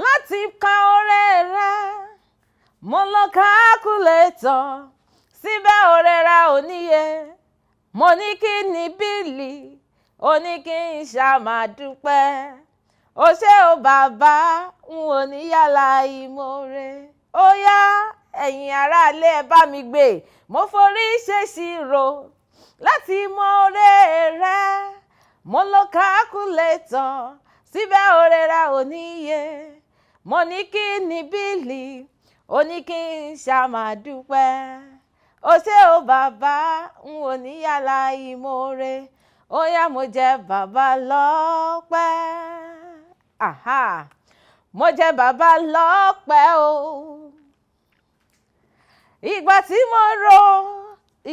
láti ka oore rẹ. Mo lo kákúlétọ̀, síbẹ̀ oore rẹ ò níye. Mo ní kí ni bíìlì, ó ní kí n ṣá máa dúpẹ́. Ó ṣé o bàbá, n ò ní yàlà ìmoore. Ó yá ẹ̀yin aráalé ẹ bá mi gbé. Mo forí ṣèṣirò láti mọ oore rẹ. Mo lo kákúlétọ̀, síbẹ̀ oore rẹ ò níye. Mo ní kí ni bíìlì, ó ní kí n ṣá máa dúpẹ́. Ó ṣé o bàbá, n ò ní yàlà ìmoore. Ó yá mo jẹ bàbá lọ́pẹ́. Mo jẹ bàbá lọ́pẹ́ o. Ìgbà tí mo ro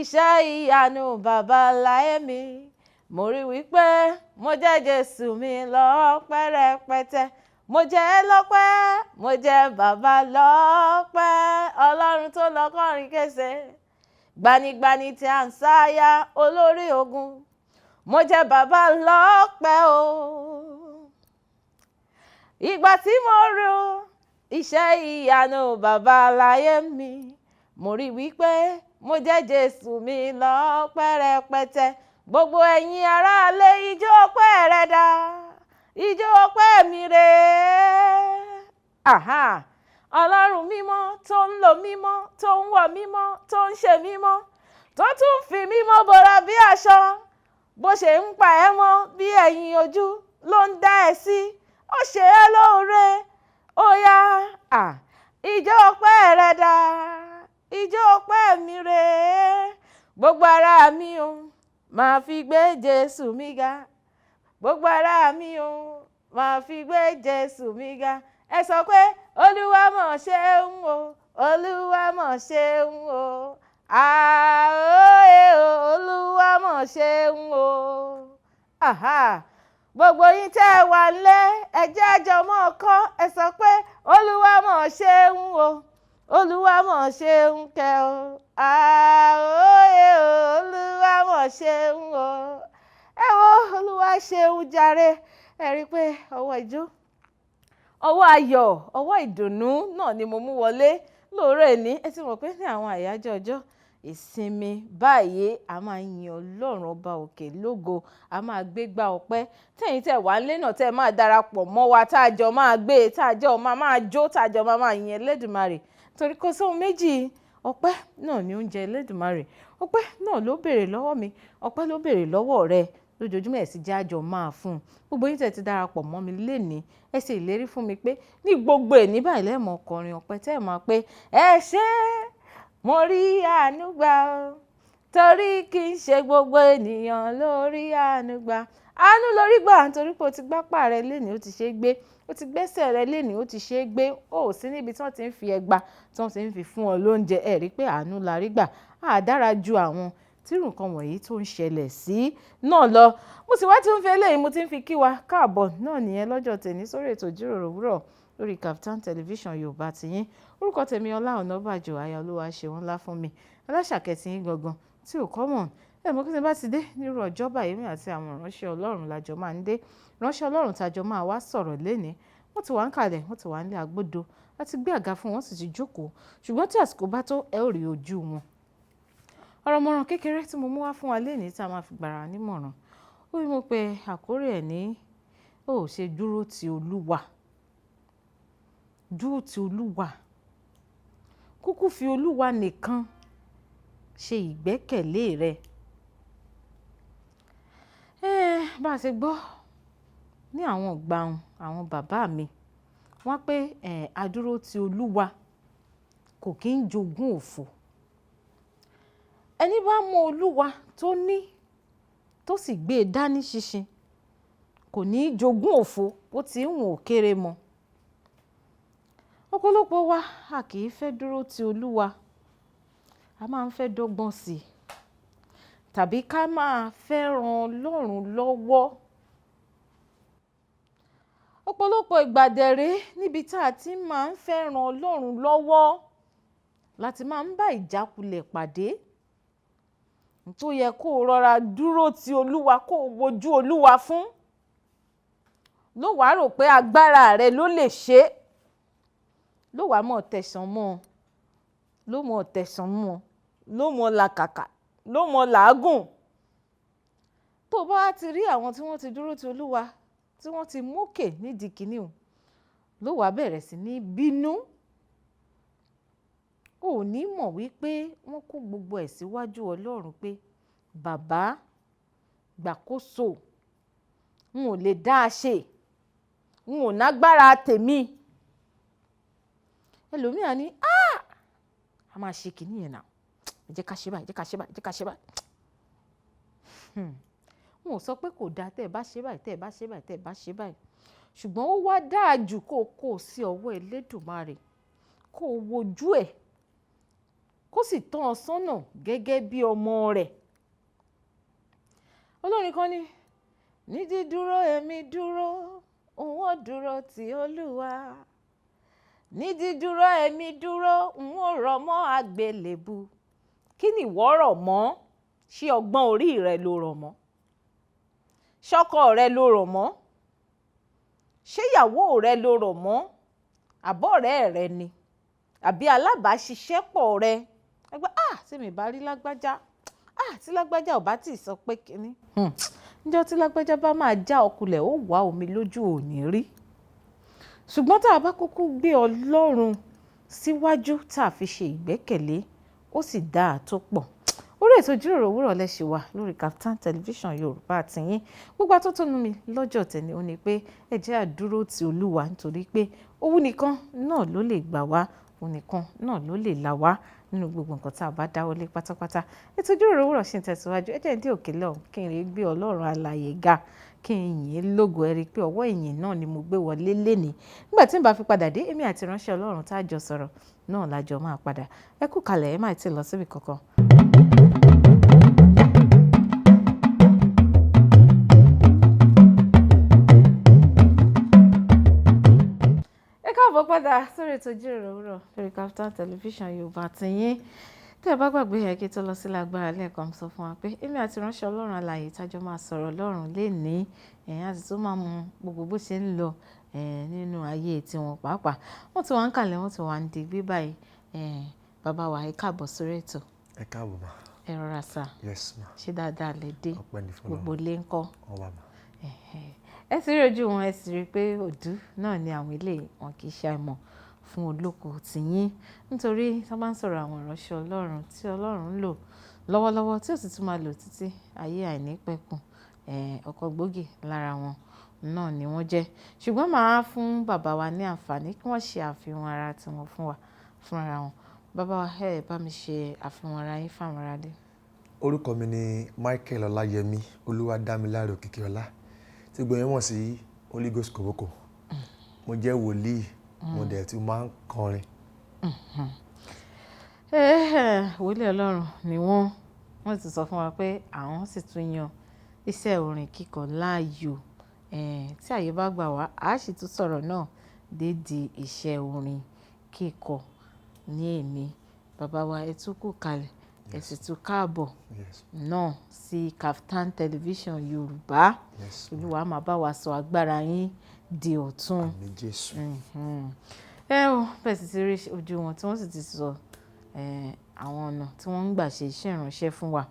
iṣẹ́ ìyanu bàbá láyé mi, mo rí wípé mo jẹ Jésù mi lọ́pẹ́ rẹpẹtẹ. Mo jẹ lọ́pẹ́, mo jẹ bàbá lọ́pẹ́. Ọlọ́run tó lọ kọrin kése, gbanigbani tí à ń sáyà olórí ogun. Mo jẹ bàbá lọ́pẹ́ o. Ìgbà tí mo ro iṣẹ́ ìyanu bàbá láyé mi, mo rí wípé mo jẹ Jésù mi lọ́pẹ́ rẹpẹtẹ. Gbogbo ẹ̀yin aráalé, ijó ọpẹ́ rẹ dà, ijó ọpẹ́ mi rèé. Ọlọ́run mímọ́ tó ń lò mímọ́, tó ń wọ̀ mímọ́, tó ń ṣe mímọ́, tó tún fi mímọ́ bora bí aṣọ. Bó ṣe ń pa ẹ́ mọ́ bí ẹ̀yìn ojú ló ń dá ẹ sí. Ó ṣe ẹ́ lóore. Ó yá ijó ọpẹ́ rẹ dà, ijó ọpẹ́ mi rèé. Gbogbo ara mi o, máa fi gbé Jésù mi ga. Gbogbo ara mi o, máa fi gbé Jésù mi ga. Ẹ sọ pé Olúwa mọ̀ ṣeun o, Olúwa mọ̀ ṣeun o. Olúwa mọ̀ ṣeun o. Gbogbo yín tẹ́ ẹ wà nílé, ẹ jẹ́ a jọ mọ́ ọkọ́. Ẹ sọ pé Olúwa mọ̀ ṣeun o, Olúwa mọ̀ ṣeun kẹ́ o. Olúwa mọ̀ ṣeun o. Ẹ wo Olúwa ṣeun jàre. Ẹ rí i pé ọwọ́ ijó, ọwọ́ ayọ̀, ọwọ́ ìdùnnú náà ni mo mú wọlé lóòrè ní. Ẹ ti mọ̀ pé ní àwọn àyájọ́ ọjọ́ ìsinmi báyìí a máa yin Ọlọ́run ọba òkè lógo, a máa gbégbá ọpẹ́. Tẹ̀yin tẹ́ wà nílé náà tẹ́ máa darapọ̀ mọ́ wa, tá a jọ máa gbé, tá a jọ máa jó, tá a jọ máa yin Elédùmarè. Torí kò sóhun méjì, ọpẹ́ náà ni oúnjẹ Elédùmarè. Ọpẹ́ náà ló béèrè lọ́wọ́ mi, ọpẹ́ ló béèrè lọ́wọ́ rẹ. Lójoojúmọ́ ẹ̀ sì jẹ́ àjọ máa fún un. Gbogbo yín tẹ́ ti darapọ̀ mọ́ mi lénìí, ẹ ṣe ìlérí fún mi pé ní gbogbo ẹ̀ ní báyìí lẹ́ẹ̀mọ́ kọrin ọpẹ́ tẹ́ ẹ̀ máa pé ẹ ṣé mo rí àánú gbà o, torí kì í ṣe gbogbo ènìyàn ló rí àánú gbà. Àánú lórí gbà nítorí pé o ti gbápá rẹ lénìí, ó ti ṣe é gbé, ó ti gbẹ́sẹ̀ rẹ lénìí, ó ti ṣe é gbé. Ó sí níbi tí wọ́n ti ń fi ẹgba, tí wọ́n ti ń fi fún ọ lóúnjẹ. Ẹ rí pé àánú la rí gbà. Dára ju àwọn tírù nǹkan wọ̀nyí tó ń ṣẹlẹ̀ sí náà lọ. Mo sì wá tí ń fi eléyìí, mo ti ń fi kí wa káàbọ̀ náà nìyẹn lọ́jọ́ tèmi sórí ètò ìjíròrò òwúrọ̀ lórí Kaftan television Yorùbá tiyín. Orúkọ tèmi Ọlá Ọ̀nàbàjọ́, aya Olúwa ṣeun ńlá fún mi. Aláṣàkẹ́tì yín gangan tí ò common. Ẹ mọ̀ kí n bá ti dé nírú ọjọ́ báyìí, mi àti àwọn ìránṣẹ́ Ọlọ́run lájọ máa ń dé. Ìránṣẹ́ Ọlọ́run tájọ máa wá sọ̀rọ̀ lénìí. Wọ́n ti wà ń kalẹ̀, wọ́n ti wà nílé agbódo. Láti gbé àga fún wọn sì ti jókòó. Ṣùgbọ́n tí àsìkò bá tó, ẹ ó rí ojú wọn. Ọ̀rọ̀ mọ̀ràn kékeré tí mo mú wá fún wa lénìí tá a máa fi gbàrà nímọ̀ràn. Ó wí mo pé àkórí ẹ̀ ní ó ṣe dúró ti Olúwa. Dúró ti Olúwa. Kúkú fi Olúwa nìkan ṣe ìgbẹ́kẹ̀lé rẹ. Bá a ṣe gbọ́ ní àwọn ìgbà àwọn bàbá mi, wọ́n pé adúró ti Olúwa kò kí ń jogún òfò. Ẹni bá mọ Olúwa tó ní tó sì gbé e dání ṣinṣin kò ní í jogún òfò bó ti ń wọ̀n kéré mọ́. Ọ̀pọ̀lọpọ̀ wa a kì í fẹ́ dúró ti Olúwa, a máa ń fẹ́ dọ́gbọ́n sí i tàbí ká máa fẹ́ ran Ọlọ́run lọ́wọ́. Ọ̀pọ̀lọpọ̀ ìgbà dẹ̀rẹ́ níbi tá a ti máa ń fẹ́ ran Ọlọ́run lọ́wọ́ láti máa ń bá ìjákulẹ̀ pàdé. Tó yẹ kó rọra dúró ti Olúwa, kó wojú Olúwa fún, ló wàá rò pé agbára rẹ ló lè ṣe. ló wàá mọ̀ tẹ̀sán mọ́, ló mọ̀ tẹ̀sán mọ́, ló mọ̀ làkàkà, ló mọ̀ làágùn. Tó bá ti rí àwọn tí wọ́n ti dúró ti Olúwa, tí wọ́n ti mókè nídìí kíní o, ló wàá bẹ̀rẹ̀ sí ní bínú. O ò ní mọ̀ wípé wọ́n kó gbogbo ẹ̀ síwájú Ọlọ́run pé bàbá gbàkóso, n ò lè dá a ṣe, n ò nágbára tèmi. Ẹlòmíà ní a máa ṣe kìíní yẹn náà, ẹ jẹ́ ká ṣe báyìí, ẹ jẹ́ ká ṣe báyìí, ẹ jẹ́ ká ṣe báyìí. N ò sọ pé kò dáa tẹ́ ẹ bá ṣe báyìí, tẹ́ ẹ bá ṣe báyìí, tẹ́ ẹ bá ṣe báyìí. Ṣùgbọ́n ó wá dáa jù kó o kó sí ọwọ́ Elédùmarè, kó o wojú ẹ̀, kó sì tọ́ ọ sọ́nà gẹ́gẹ́ bí ọmọ rẹ̀. Olórin kan ní dídúró èmi dúró, òun ó dúró ti Olúwa. Ní dídúró èmi dúró, òun ó rọ̀ mọ́ àgbélébù. Kí ni ìwọ rọ̀ mọ́? Ṣé ọgbọ́n orí rẹ ló rọ̀ mọ́? Ṣọ́kọ rẹ ló rọ̀ mọ́? Ṣé ìyàwó rẹ ló rọ̀ mọ́? Àbọ̀rẹ́ rẹ ni? Àbí alábàáṣiṣẹ́pọ̀ rẹ? Ẹgbẹ́ tí mi bá rí lágbájá, tí lágbájá ò bá tí ì sọ pé kíní. Níjọ́ tí lágbájá bá máa já ọkulẹ̀, ó wá omi lójú òní rí. Ṣùgbọ́n tá a bá kúkú gbé Ọlọ́run síwájú tá a fi ṣe ìgbẹ́kẹ̀lé, ó sì dáa tó pọ̀. Orí ètò ìjíròrò òwúrọ̀ lẹ ṣì wà lórí Kaftan Television Yorùbá àtìyín. Gbogbo atótónu mi lọ́jọ́ tẹ̀ni ó ní pé ẹ jẹ́ á dúró ti Olúwa, nítorí pé òun nìkan náà ló lè gbà wá, òun nìkan náà ló lè là wá nínú gbogbo nǹkan tá a bá dáwọ́lé pátápátá. Ètò ìjíròrò òwúrọ̀ ṣì ń tẹ̀síwájú. Ẹ jẹ́ ń dé òkè lọ́hùn kí n rí gbé Ọlọ́run alààyè ga, kí n yìn lógo. Ẹ rí i pé ọwọ́ ìyìn náà ni mo gbé wọlé lénìí. Nígbà tí n bá fi padà dé, èmi àti ìránṣẹ́ Ọlọ́run tá a jọ sọ̀rọ̀ náà lájọ máa padà. Ẹ kú kalẹ̀, ẹ má tí ì lọ síbi kankan. Káàbọ̀ padà sórí ètò ìjíròrò òwúrọ̀ lórí Kaftan Television Yorùbá àtìyín. Tẹ́ ẹ bá gbàgbé yẹn kí tó lọ sí lágbára lẹ́ẹ̀kan sọ fún wa pé èmi àti ìránṣẹ́ Ọlọ́run alààyè tájọ máa sọ̀rọ̀ Ọlọ́run lénìí, àti tó máa mú gbogbo bó ṣe ń lọ nínú ayé tiwọn pàápàá. Wọ́n ti wá ń kalẹ̀, wọ́n ti wá ń digbí báyìí. Bàbá wa ẹ káàbọ̀ sórí ètò. Ẹ káàbọ̀ ma. Ẹ rọra sà. Yes ma. Ṣé dáadáa lẹ dé? Ọpẹ́ ni fún Ọlọ́run. Gbogbo ilé ńkọ́? Wọ́n wà ma. Ẹ sì rí ojú wọn, ẹ sì rí pé òdú náà ni àwọn eléyìí, wọn kì í ṣe àìmọ̀ fún olóko tìyín. Nítorí tí wọ́n bá ń sọ̀rọ̀ àwọn ìránṣẹ́ Ọlọ́run tí Ọlọ́run ń lò lọ́wọ́lọ́wọ́, tí ó sì tún máa lò títí ayé àìnípẹ̀kun, ọ̀kan gbòógì lára wọn náà ni wọ́n jẹ́. Ṣùgbọ́n màá fún bàbá wa ní àǹfààní kí wọ́n ṣe àfihàn ara tiwọn fún wa fúnra wọn. Bàbá wa, ẹ bá mi ṣe àfihàn ara yín fáwọn aráalé. Orúkọ mi ni Michael Ọláyẹmí Olúwadámiláre Òkìkíọlá, tí gbogbo yín mọ̀ sí Holy Ghost Koboko. Mo jẹ́ wòlíì, mo dẹ̀ tún máa ń kọrin. Wòlíì Ọlọ́run ni wọ́n ti sọ fún wa pé àwọn sì tún yan iṣẹ́ orin kíkọ láàyò. Tí àyè bá gbà wá, a sì tún sọ̀rọ̀ náà dédi iṣẹ́ orin kíkọ ní èmi. Bàbá wa, ẹ tún kú kalẹ̀, ẹ sì tún káàbọ̀ náà sí Kaftan Television Yorùbá. Olúwa máa bá wa sọ agbára yín di ọ̀tun. Àmín Jésù. Bẹ́ẹ̀ sì ti rí ojú wọn tí wọ́n sì ti sọ àwọn ọ̀nà tí wọ́n ń gbà ṣe iṣẹ́ ìránṣẹ́ fún wa.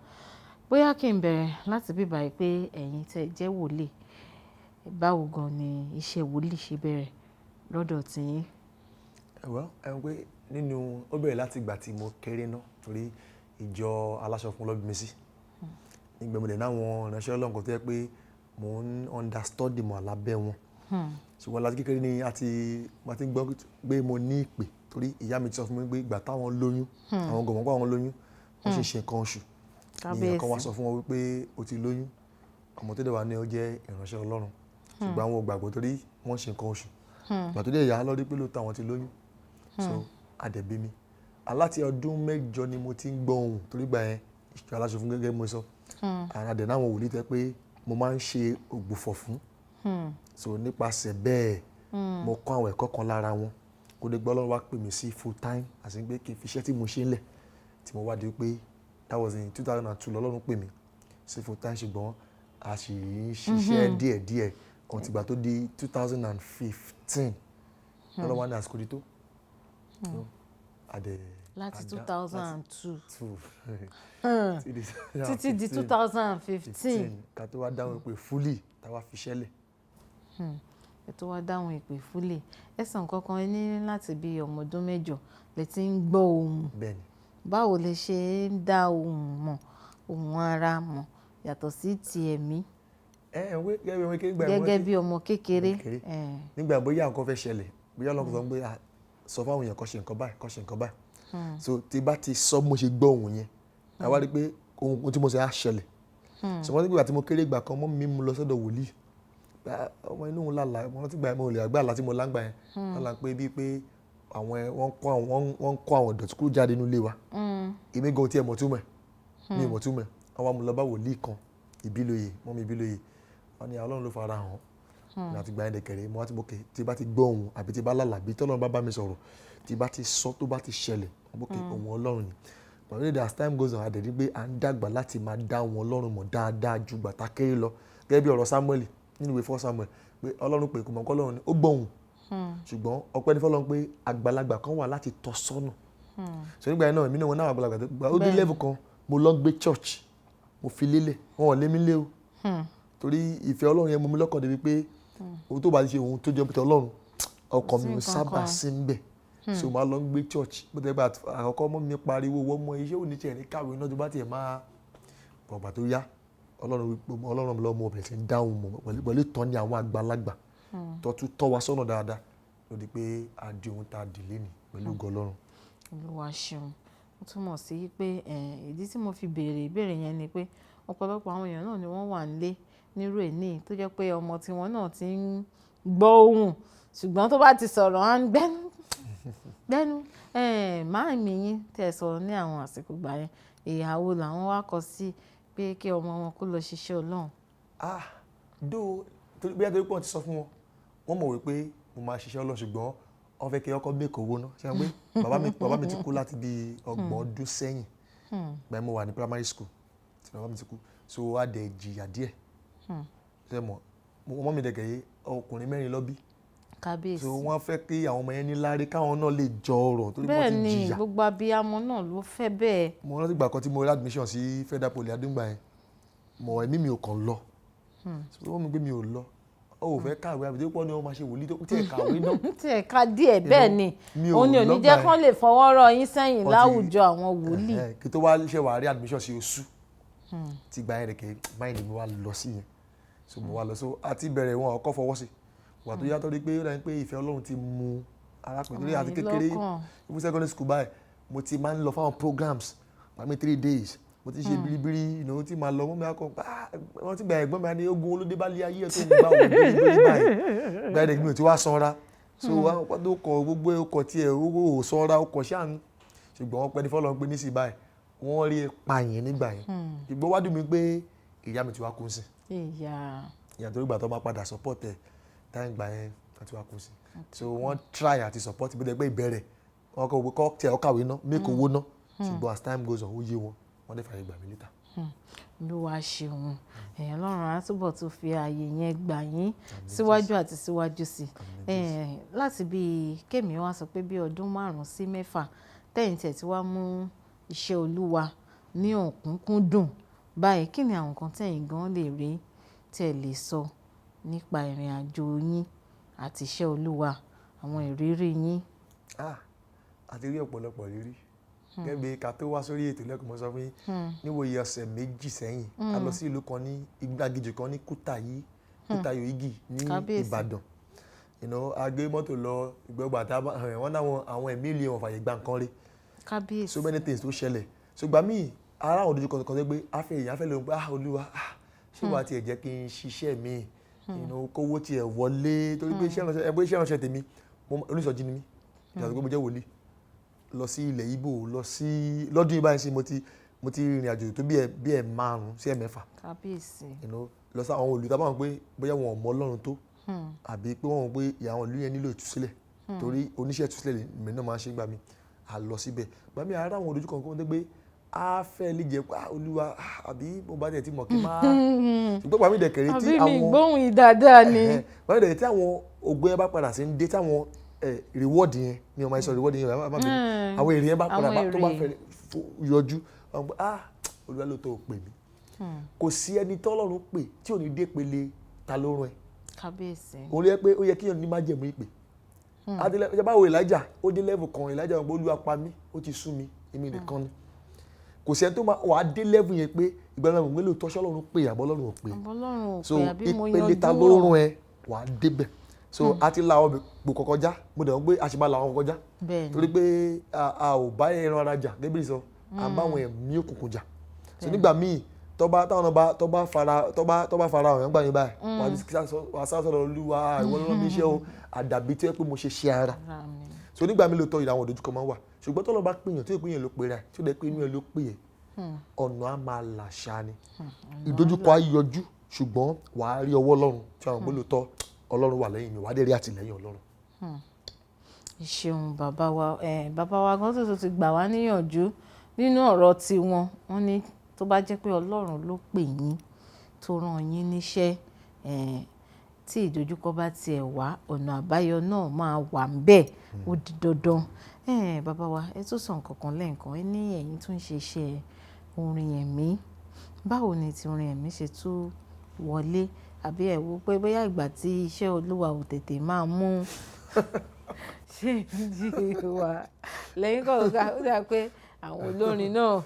Bóyá kí n bẹ̀rẹ̀ láti bí báyìí pé ẹ̀yin tẹ́ jẹ́ wòlíì, báwo gan ni iṣẹ́ wòlíì ṣe bẹ̀rẹ̀ lọ́dọ̀ tiyín? Pé nínú ó bẹ̀rẹ̀ láti ìgbà tí mo kéré náà, torí ìjọ aláṣọ fún ló bí mi sí. Nígbà mo dẹ̀ náwọn ìránṣẹ́ Ọlọ́run kan tó yẹ pé mò ń understudy mọ̀ lábẹ́ wọn. Ṣùgbọ́n láti kékeré ni mo ti gbọ́ pé mo ní ìpè, torí ìyá mi ti sọ fún mi pé ìgbà táwọn lóyún, àwọn gọ̀mọ̀ pé àwọn lóyún, wọ́n ṣe nǹkan oṣù. Ní ẹ̀kan wá sọ fún wọn wípé o ti lóyún, ọmọ tó dẹ̀ wá ní ó jẹ́ ìránṣẹ́ Ọlọ́run. Ṣùgbọ́n àwọn ò gbàgbọ́ torí wọ́n ṣe nǹkan oṣù. Ìgbà tó dẹ̀ yá lọ rí pé lóòótọ́ àwọn ti lóyún. So adẹ̀bí mi. Aláti ọdún 8 ni mo ti ń gbọ́ ohùn, torí ìgbà yẹn ìjọ aláṣọ fún gẹ́gẹ́ mo sọ. Adẹ̀ náà àwọn wòlíì tẹ́ pé mo máa ń ṣe ògbùfọ̀ fún. So nípasẹ̀ bẹ́ẹ̀ mo kọ́ àwọn ẹ̀kọ́ kan lára wọn. Kó dé gbọ́ Ọlọ́run wá pè mí sí full time, àti pé kí n fi iṣẹ́ tí mo ṣe ń lẹ̀, tí mo wá di pé that was in 2002 lọ́lọ́run pè mí sí full time. Ṣùgbọ́n a sì ń ṣiṣẹ́ díẹ̀díẹ̀ kan tìgbà tó di 2015 lọ́lọ́run wá ní àsìkò tó láti 2002 títí títí di 2015 ká tó wá dáhùn ìpè fúlì táwa fi ṣẹlẹ̀. ẹ tó wá dáhùn ìpè fúlì ẹ̀sán kankan ní láti bí ọmọ ọdún 8 lè ti ń gbọ́ ohùn. Bẹ́ẹ̀ni. Báwo lè ṣe ń dá ohùn mọ̀, ohùn ara mọ̀ yàtọ̀ sí ti ẹ̀mí? Gẹ́gẹ́ bí ọmọ kékeré. Nígbà bóyá nǹkan fẹ́ ṣẹlẹ̀ bóyá Ọlọ́run sọ pé sọ fáwọn èèyàn kó ṣe nǹkan báyìí kó ṣe nǹkan báyìí. So tí bá ti sọ mo ṣe gbọ́ ohùn yẹn a wá rí pé ohun tí mo ṣe á ṣẹlẹ̀. Ṣùgbọ́n nígbà tí mo kéré ìgbà kan mọ́ mi mú lọ sọ́dọ̀ wòlíì ọmọ inú òun lálàá mo rántí gbà mo lè àgbà àlá tí mo láǹgbà yẹn wọ́n là ń pé bíi pé wọ́n kọ́ àwọn ìdọ̀tí kúrò jáde nínú ilé wa. Èmi gan tí ẹ mọ̀ túmọ̀ mi mọ̀ túmọ̀ àwọn amúlọ́bá wòlíì kan ìbílòyè mọ́ mi ìbílòyè wọ́n ní Ọlọ́run ló fara hàn láti gba ẹ̀dẹ̀kẹ̀rẹ̀ mo wá ti mọ̀kẹ́ tí bá ti gbọ́ ohùn àbí tí bá lálàá bí tọ́lọ́run bá mi sọ̀rọ̀ tí bá ti sọ tó bá ti ṣẹlẹ̀ mọ̀kẹ́ ohùn Ọlọ́run ni. But really as time goes on adẹ̀rí pé à ń dàgbà láti máa dá ohùn Ọlọ́run mọ̀ dáadáa ju gbàtà kéré lọ gẹ́gẹ́ bí ọ̀rọ̀ Samuel nínú ìwé 1 Samuel pé Ọlọ́run pé kò mọ̀ kọ́ Ọlọ́run ni ó gbọ́ ohùn ṣùgbọ́n ọpẹ́ ní fọ́lọ́run pé àgbàlagbà kan wà láti tọ́ sọ́nà. So nígbà yẹn náà èmi náà wọn náà àgbàlagbà tó gba ó dé level kan mo lọ gbé church mo fi lélẹ̀ wọn ò lé mi lé o torí ìfẹ́ Ọlọ́run yẹn mú mi lọ́kàn débi pé ohun tó bá ti ṣe ohun tó jẹ́ pé Ọlọ́run ọkàn mi ò sábà sí ń bẹ̀ so máa lọ gbé church bó tẹ́ bá àkọ́kọ́ mọ́ mi pariwo wọ́n mọ iṣẹ́ òní tiẹ̀ ní kàwé náà tó bá tiẹ̀ máa bọ̀gbà tó yá Ọlọ́run lọ́mọ ọbẹ̀ tí ń dáhùn mọ̀ pẹ̀lú ìtọ́ni àwọn àgbàlagbà tó tún tọ́ wa sọ́nà dáadáa ló di pé a di ohun tá a dì lénìí pẹ̀lú ògo Ọlọ́run. Olúwa ṣeun ó túmọ̀ sí pé ìdí tí mo fi béèrè ìbéèrè yẹn ni pé ọ̀pọ̀lọpọ̀ àwọn èèyàn náà ni wọ́n wà nílé nírú èní tó jẹ́ pé ọmọ tiwọn náà ti ń gbọ́ ohùn ṣùgbọ́n tó bá ti sọ̀rọ̀ á ń gbẹ́nu máàmì yín tẹ̀ sọ̀rọ̀ ní àwọn àsìkò gbà yẹn ìyàwó làwọn wá kọ sí pé kí ọmọ wọn kó lọ ṣiṣẹ́ Ọlọ́run. Bí adé pọ̀ ti sọ fún wọn wọ́n mọ̀ wípé mo máa ṣiṣẹ́ Ọlọ́run ṣùgbọ́n wọ́n fẹ́ kí ọkọ̀ mẹ́kọ̀ owó náà ṣe pé bàbá mi ti kú láti bí 30 ọdún sẹ́yìn gbà mo wà ní primary school tí bàbá mi ti kú so a dẹ̀ jìyà díẹ̀ ṣe mọ̀ mọ́ mi dẹ̀gẹ̀ yé ọkùnrin 4 ló bí kábíyèsí so wọ́n fẹ́ kí àwọn ọmọ yẹn ní lárí káwọn náà lè jọ ọrọ̀ torí wọ́n ti jìyà. bẹ́ẹ̀ ni gbogbo abiyamọ náà ló fẹ́ bẹ́ẹ̀. mo rántí ìgbà kan tí mo rí admission sí Federal Poly Adéǹgbà yẹn mọ̀ ẹ̀mí mi ò kàn lọ so wọ́n mi gbé mi ò lọ ó fẹ́ kàwé àbí tó pọ̀ ní wọ́n máa ṣe wòlíì tó tí ẹ̀ kàwé náà. tí ẹ̀ ka díẹ̀ bẹ́ẹ̀ ni òun ni ò ní jẹ́ kán lè fọwọ́ rọ yín sẹ́yìn láwùjọ àwọn wòlíì. kí tó wá ṣe wà rí admission sí oṣù tí gba yẹn rẹ̀ máìlì mi wá lọ sí yẹn so mo wá lọ so àti bẹ̀rẹ̀ wọn ọkọ̀ fọwọ́ sí wà tó yàtọ̀ rí pé ó dàbí pé ìfẹ́ Ọlọ́run ti mú arákùnrin torí àti kékeré ìfún secondary school báyìí mo ti máa ń lọ fáwọn programs pàmí 3 days mo ti ṣe biribiri ìnáwó tí màá lọ mọ́ mi akọ wọ́n ti gba ẹ̀gbọ́n mi ní ogun olóde bá lé ayé ẹ̀ tó ń gbà wọ́n biribiri báyìí gba ẹ̀dẹ̀ mi ò ti wá sanra so wọ́n tó kọ gbogbo ọkọ̀ tiẹ̀ owó sanra ọkọ̀ ṣáà ṣùgbọ́n wọ́n pẹ́ ní fọ́lọ́ pé nísìnyí báyìí wọ́n rí pààyàn nígbà yẹn ìgbọ́ wá dùn mí pé ìyá mi ti wá kú sí ìyá torí ìgbà tó máa padà support ẹ̀ táyìn gbà yẹn àti wá kú sí so wọ́n try àti support bí dẹ́gbẹ́ ìbẹ̀rẹ̀ wọ́n kọ́ tẹ̀ ọ́ kàwé ná make owó ná ṣùgbọ́n as time goes on ó yé wọn wọ́n dẹ̀ fàyè gbà mí níta. Olúwa ṣeun èèyàn Ọlọ́run á túbọ̀ tó fi ààyè yẹn gbà yín síwájú àti síwájú sí láti bí kémi wá sọ pé bí ọdún 5 sí 6 tẹ̀yìn tẹ̀ tí wàá mú iṣẹ́ Olúwa ní ọ̀kúnkúndùn báyìí kí ni àwọn kan tẹ̀yìn gan lè rí tẹ̀ lè sọ nípa ìrìn àjò yín àti iṣẹ́ Olúwa àwọn ìrírí yín. àti rí ọ̀pọ̀lọpọ̀ rírí gẹ́gẹ́ bí ká tó wá sórí ètò lẹ́kùn mọ́ sọ fún yín níwòye ọ̀sẹ̀ 2 sẹ́yìn a lọ sí ìlú kan ní igbákejì kan ní Kútàyí Igi ní Ìbàdàn a gbé mọ́tò lọ ìgbẹ́gbà tá wọ́n náwọn àwọn ẹ̀mí ilé wọn fàyè gba nǹkan rí so many things tó ṣẹlẹ̀ so gbà míì ara àwọn òdòdó kan tó gbé afẹ́ èèyàn afẹ́ lóun pé Olúwa ṣé wàá tiẹ̀ jẹ́ kí n ṣiṣẹ́ mi kówó tiẹ̀ wọlé torí pé iṣẹ́ ìránṣẹ́ tèmi oníṣọ́jí ni mí ìyàtọ̀ pé mo jẹ́ wòlíì lọ sí ilẹ̀ Ìgbò lọ sí lọ́dún yìí báyìí sí mo ti rìnrìn àjò tó bí ẹ̀ 5 sí ẹ̀ 6 kábíyèsí lọ sí àwọn olùtà báwọn pé bóyá wọn ò mọ Ọlọ́run tó àbí pé wọ́n mọ̀ pé àwọn ìlú yẹn nílò ìtúsílẹ̀ torí oníṣẹ́ ìtúsílẹ̀ mi náà máa ń ṣe gbà mí à lọ síbẹ̀ gbà mí ara àwọn olójú kan tó gbé á fẹ́ lè jẹ́ pé Olúwa àbí mo bá tẹ̀ tí mọ̀ kí n máa ṣùgbọ́n gbà mí dẹ̀kẹ̀rẹ́ tí àwọn àbí mi gbóhùn ìdáadáa ni gbà mí dẹ̀kẹ̀rẹ́ tí àwọn ògbó yẹn bá padà sí ń dé táwọn reward yẹn ni ọmọ ìsọ reward yẹn àwọn èrè yẹn bá padà tó bá fẹ́ yọjú Olúwa ló tó pè mí kò sí ẹni tọ́lọ́run pè tí ò ní dé pele ta ló rán ẹ kábíyèsí òun yẹ pé ó yẹ kíyàn ní májẹ̀mú ìpè ẹ bá wo Elijah ó dé level kan Elijah wọn pé Olúwa pa mí ó ti sú mi èmi nìkan ni kò sẹ́ni tó máa wà á dé level yẹn pé ìgbà náà mo lè tọ́ṣọ́ Ọlọ́run pè àbọ̀ Ọlọ́run ò pè so ìpele ta ló rán ẹ wà á débẹ̀ so a ti la ọbẹ̀ gbò kọjá mo dẹ̀ wọ́n pé a ṣe máa la wọn kọjá torí pé a ò bá ẹran ara jà débìrì sọ à ń bá àwọn ẹ̀mí òkùnkùn jà so nígbà míì tó bá fara ọ̀yàn gbà yín báyìí wà á sá sọ̀rọ̀ Olúwa ìwọ ló rán mi iṣẹ́ o àdàbí tó yẹ pé mo ṣe ara so nígbà míì lóòótọ́ ìlànà òdòdúkọ máa ń wà ṣùgbọ́n tọ́lọ́ bá pèèyàn tí ìpínyàn ló pè rà tí ó dẹ̀ pé inú ẹ ló pè ẹ́ ọ̀nà á máa là ṣá ni ìdojúkọ á yọjú ṣùgbọ́n wà á rí ọwọ́ Ọlọ́run tí àwọn gbólótọ́ Ọlọ́run wà lẹ́yìn mi wà á dé rí àtìlẹ́yìn Ọlọ́run. ìṣeun bàbá wa gan tó ti gbà wá níyànjú nínú ọ̀rọ̀ tiwọn wọ́n ní tó bá jẹ́ pé Ọlọ́run ló pè yín tó rán yín níṣẹ́ tí ìdojúkọ bá tiẹ̀ wá ọ̀nà àbáyọ náà máa wà ń bẹ̀ ó di dandan. Bàbá wa ẹ tó sọ nǹkan kan lẹ́ẹ̀kan ẹ ní ẹ̀yin tó ń ṣe iṣẹ́ orin ẹ̀mí báwo ni ti orin ẹ̀mí ṣe tún wọlé àbí ẹ wò pé bóyá ìgbà tí iṣẹ́ Olúwa ò tètè máa mú ṣé jí wa lẹ́yìn kọ̀ọ̀kan ó dà pé àwọn olórin náà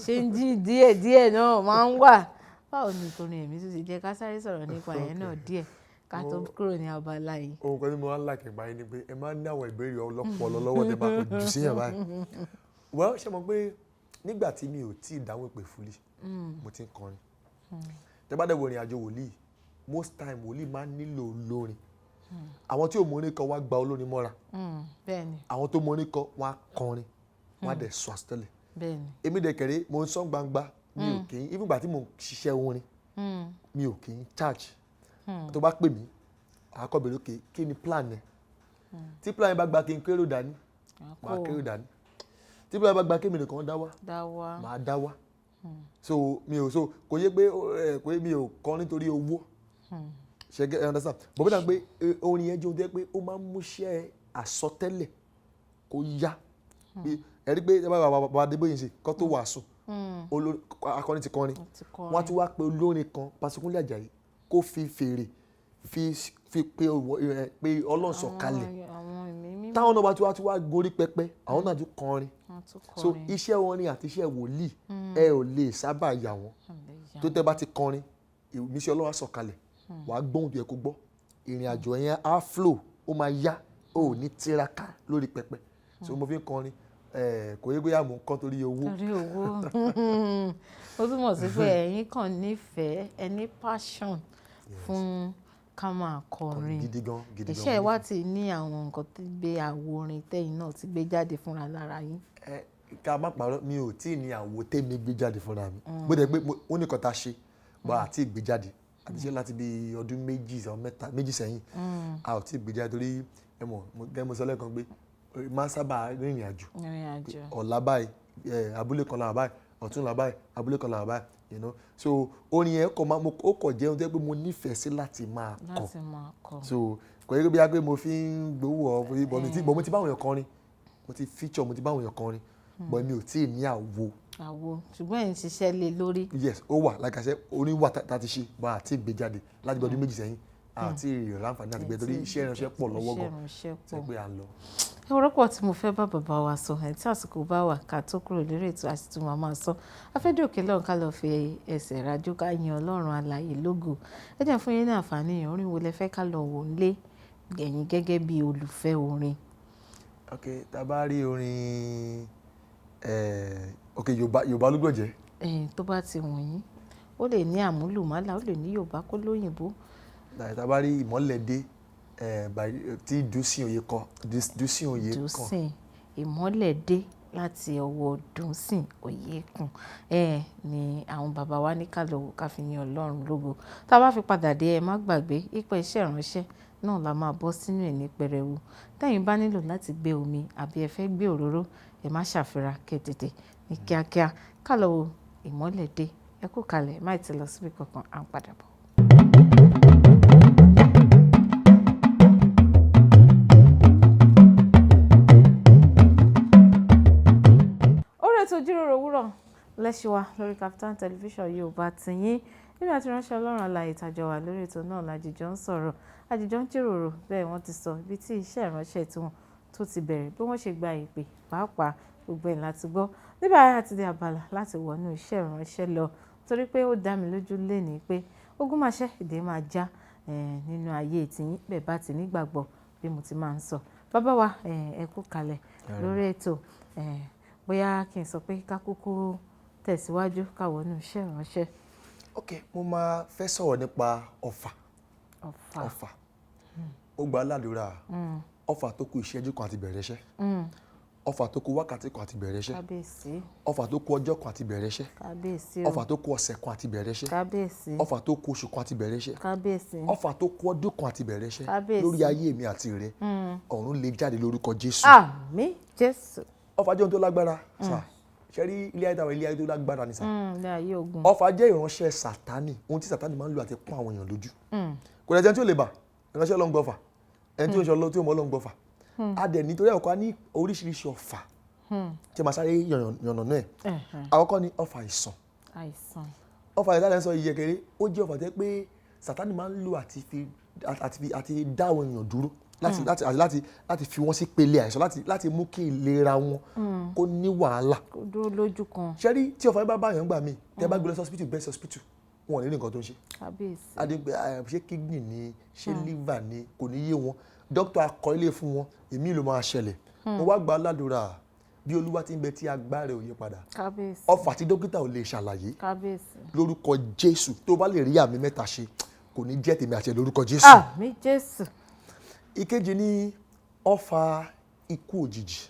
ṣe ń jí díẹ̀díẹ̀ náà máa ń wà báwo ni orin ẹ̀mí tó ti jẹ́ ká sáré sọ̀rọ̀ nípa ẹ̀ náà díẹ̀ ká tó kúrò ní abala yìí. ohun kan tí mo wá ń làkè báyìí ni pé ẹ máa ń ní àwọn ìbéèrè ọlọ́pọlọ lọ́wọ́ tẹ́ bá kò jù síyàn báyìí. well ṣe mọ̀ pé nígbà tí mi ò tí ì dáhùn ìpè fúlì mo ti ń kọrin tẹ́ bá dẹ̀ wo ìrìn àjò wòlíì most time wòlíì máa ń nílò olórin àwọn tí ò mọ orin kan wá gba olórin mọ́ra àwọn tó mọ orin kan wá kọrin wá dẹ̀ sọ àsọtẹ́lẹ̀ èmi dẹ̀ kẹ̀rẹ́ mo ń sọ gbangba mi ò kì í even ìgbà tí mo ń ṣiṣẹ́ orin mi ò kì í charge tó bá pè mí àkọ́bẹ̀rẹ̀ òkè kí ni plan ẹ̀ tí plan yẹn bá gba kí n kérò dání máa kérò dání tí plan yẹn bá gba kí mi nìkan dá wá máa dá wá so mi ò so kò yẹ pé mi ò kọ́ nítorí owó ṣe ẹ understand bọ́bí náà pé orin yẹn jẹ́ ohun tó yẹ pé ó máa ń múṣẹ́ àsọtẹ́lẹ̀ kó yá ẹ rí pé bàbá Adébóyè ṣe kọ́ tó wàásù akọrin ti kọrin wọ́n á tún wá pé olórin kan Pàṣíkúnlé Àjàyí kó fi fèrè fi pé Ọlọ́run sọ̀kalẹ̀ táwọn náà bá tún wá gorí pẹpẹ àwọn náà tún kọrin so iṣẹ́ orin àti iṣẹ́ wòlíì ẹ ò lè sábà yà wọ́n tó tẹ́ bá ti kọrin ìmísí Ọlọ́run sọ̀kalẹ̀ wàá gbóhùn tó yẹ kó gbọ́ ìrìn àjò yẹn á flow ó máa yá ó ní tiraka lórí pẹpẹ so mo fi ń kọrin kò yẹ bóyá mò ń kọ́ torí owó. ó túmọ̀ sí pé ẹ̀yin kàn nífẹ̀ẹ́ ẹ ní passion fún ká máa kọrin gidi gan iṣẹ́ wa ti ní àwọn nǹkan tó gbé àwo orin tẹ́yìn náà ti gbé jáde fúnra lára yín. ká má parọ́ mi ò tí ì ní àwo tẹ́mi gbé jáde fúnra mi bó dẹ̀ pé ó ní nǹkan tá a ṣe bá a ti gbé jáde àti ṣe láti bí ọdún méjì sẹ́yìn a ò tí ì gbé jáde torí ẹ mọ̀ gẹ́gẹ́ mo sọ lẹ́ẹ̀kan pé máa ń sábà rìnrìn àjò ọ̀la báyìí abúlé kan làwọn báyìí ọ̀tún làwọn báyìí abúlé kan làwọn báyìí you know so orin yẹn ó kọ̀ jẹun tó yẹ pé mo nífẹ̀ẹ́ sí láti máa kọ so kò yẹ bí a pé mo fi ń gbowó ọ bọ̀ mo ti báwọn èèyàn kọrin mo ti feature mo ti báwọn èèyàn kọrin bọ̀ mi ò tí ì ní àwo ṣùgbọ́n ẹ̀ ń ṣiṣẹ́ lé lórí. yes ó wà like I said orin wà tá a ti ṣe bá a ti gbé jáde láti ọdún méjì sẹ́yìn àti ìrànfààní àti gbé torí iṣẹ́ ìránṣẹ́ pọ̀ lọ́wọ́ gan ṣe pé à ń lọ. ọ̀rọ̀ pọ̀ tí mo fẹ́ bá bàbá wa sọ ẹ̀ tí àsìkò bá wà ká tó kúrò lórí ètò àti tí mo máa sọ afẹ́dé òkè lọ́run ká lọ́ọ́ fi ẹsẹ̀ rájò ká yan Ọlọ́run alààyè lógo ẹ jẹ́ fún yín ní àǹfààní orin wo lẹ fẹ́ ká lọ wò ń lé ẹ̀yin gẹ́gẹ́ bí olùfẹ́ orin. ok tá a bá rí orin ok Yorùbá Olúgbọ̀jẹ́. tó bá ti wọ̀nyí ó lè ní àmúlùmálà ó lè ní Yorùbá kó lóyìnbó. tá a bá rí ìmọ́lẹ̀dé tí Dùnsìn Oyèkán. Dùnsìn ìmọ́lẹ̀dé láti ọwọ́ Dùnsìn Oyèkán ni àwọn bàbá wa ní ká lọ wò ká fi yan Ọlọ́run lógo tá a bá fi padà dé ẹ má gbàgbé ipò iṣẹ́ ìránṣẹ́ náà la máa bọ́ sínú ẹ̀ ní pẹrẹwu tẹ́yìn bá nílò láti gbé omi àbí ẹ fẹ́ gbé òróró ẹ má ṣàfihàn kẹ́tẹ̀tẹ̀ ní kíákíá ká lọ wo ìmọ́lẹ̀dé ẹ kú kalẹ̀ má ti lọ síbi kankan à ń padà bọ̀. lẹ́ṣin wa lórí Kaftan television Yorùbá tiyín nínú àti ránṣẹ́ Ọlọ́run alààyè ìtàjọ wà lórí ètò náà lájíjọ ń sọ̀rọ̀ àjíjọ ń jíròrò bẹ́ẹ̀ wọ́n ti sọ ibi tí iṣẹ́ ìránṣẹ́ tiwọn tó ti bẹ̀rẹ̀ bí wọ́n ṣe gba ìpè pàápàá gbogbo ẹ̀ láti gbọ́ níbà àti dé abala láti wọnú iṣẹ́ ìránṣẹ́ lọ torí pé ó dá mi lójú lénìí pé ogun máa ṣẹ́ ìdè máa já nínú ayé tiyín bẹ́ẹ̀ bá ti nígbàgbọ́ bí mo ti máa ń sọ bàbá wa ẹ kú kalẹ̀ lórí ètò bóyá kí n sọ pé ká kúkú tẹ̀síwájú ká wọnú iṣẹ́ ìránṣẹ́. ok mo máa fẹ́ sọ̀rọ̀ nípa ọfà. ó gba aládùúrà ọfà tó kù ìṣẹ́jú kan àti bẹ̀rẹ̀ iṣẹ́ ọfà tó kù wákàtí kan àti bẹ̀rẹ̀ iṣẹ́ ọfà tó kù ọjọ́ kan àti bẹ̀rẹ̀ iṣẹ́ ọfà tó kù ọ̀sẹ̀ kan àti bẹ̀rẹ̀ iṣẹ́ ọfà tó kù oṣù kan àti bẹ̀rẹ̀ iṣẹ́ ọfà tó kù ọdún kan àti bẹ̀rẹ̀ iṣẹ́ lórí ayé mi àti rẹ ọ̀run lè jáde lórúkọ Jésù. àmín Jésù. ọfà jẹ́ ohun tó lágbára sà ṣe rí ilé ayé táwọn ilé ayé tó lágbára ni sà. ilé ayé ogun. ọfà jẹ́ ìránṣẹ́ Sátánì ohun tí Sátánì máa ń lò àti pọ́n àwọn èèyàn lójú kò lẹ́sẹ̀ tí ó lè bà ìránṣẹ́ Ọlọ́run gbọ́fà ẹni tí ó ń ṣe Ọlọ́run tí ó mọ Ọlọ́run gbọ́fà a dẹ̀ nítorí ẹ̀kọ́ ní oríṣiríṣi ọfà tí a máa sáré yànnà náà àkọ́kọ́ ni ọfà àìsàn ọfà ìdálẹ́ sọ iye kéré ó jẹ́ ọfà tẹ́ pé Sátánì máa ń lò àti dá àwọn èèyàn dúró láti fi wọ́n sí pele àìsàn láti mú kí ìlera wọn kó ní wàhálà. kó dúró lójú kan. ṣé rí tí ọfà yẹn bá bá èèyàn gbà mí tẹ́ bá gbé lọ sí hospital best hospital wọn ò ní nǹkan tó ń ṣe. kábíyèsí. adigun ṣé kidney ni ṣé liver ni kò ní yé wọn dókítà akọ ilé fún wọn èmi ló máa ṣẹlẹ̀ mo wá gba aládùúrà bí Olúwa ti ń bẹ tí agbára ò yí padà kábíyèsí. ọfà tí dókítà ò lè ṣàlàyé kábíyèsí. lórúkọ Jésù tó bá lè rí àmì mẹ́ta ṣe kò ní jẹ́ tèmi àti ẹ̀ lórúkọ Jésù. àmín Jésù. ìkejì ni ọfà ikú òjijì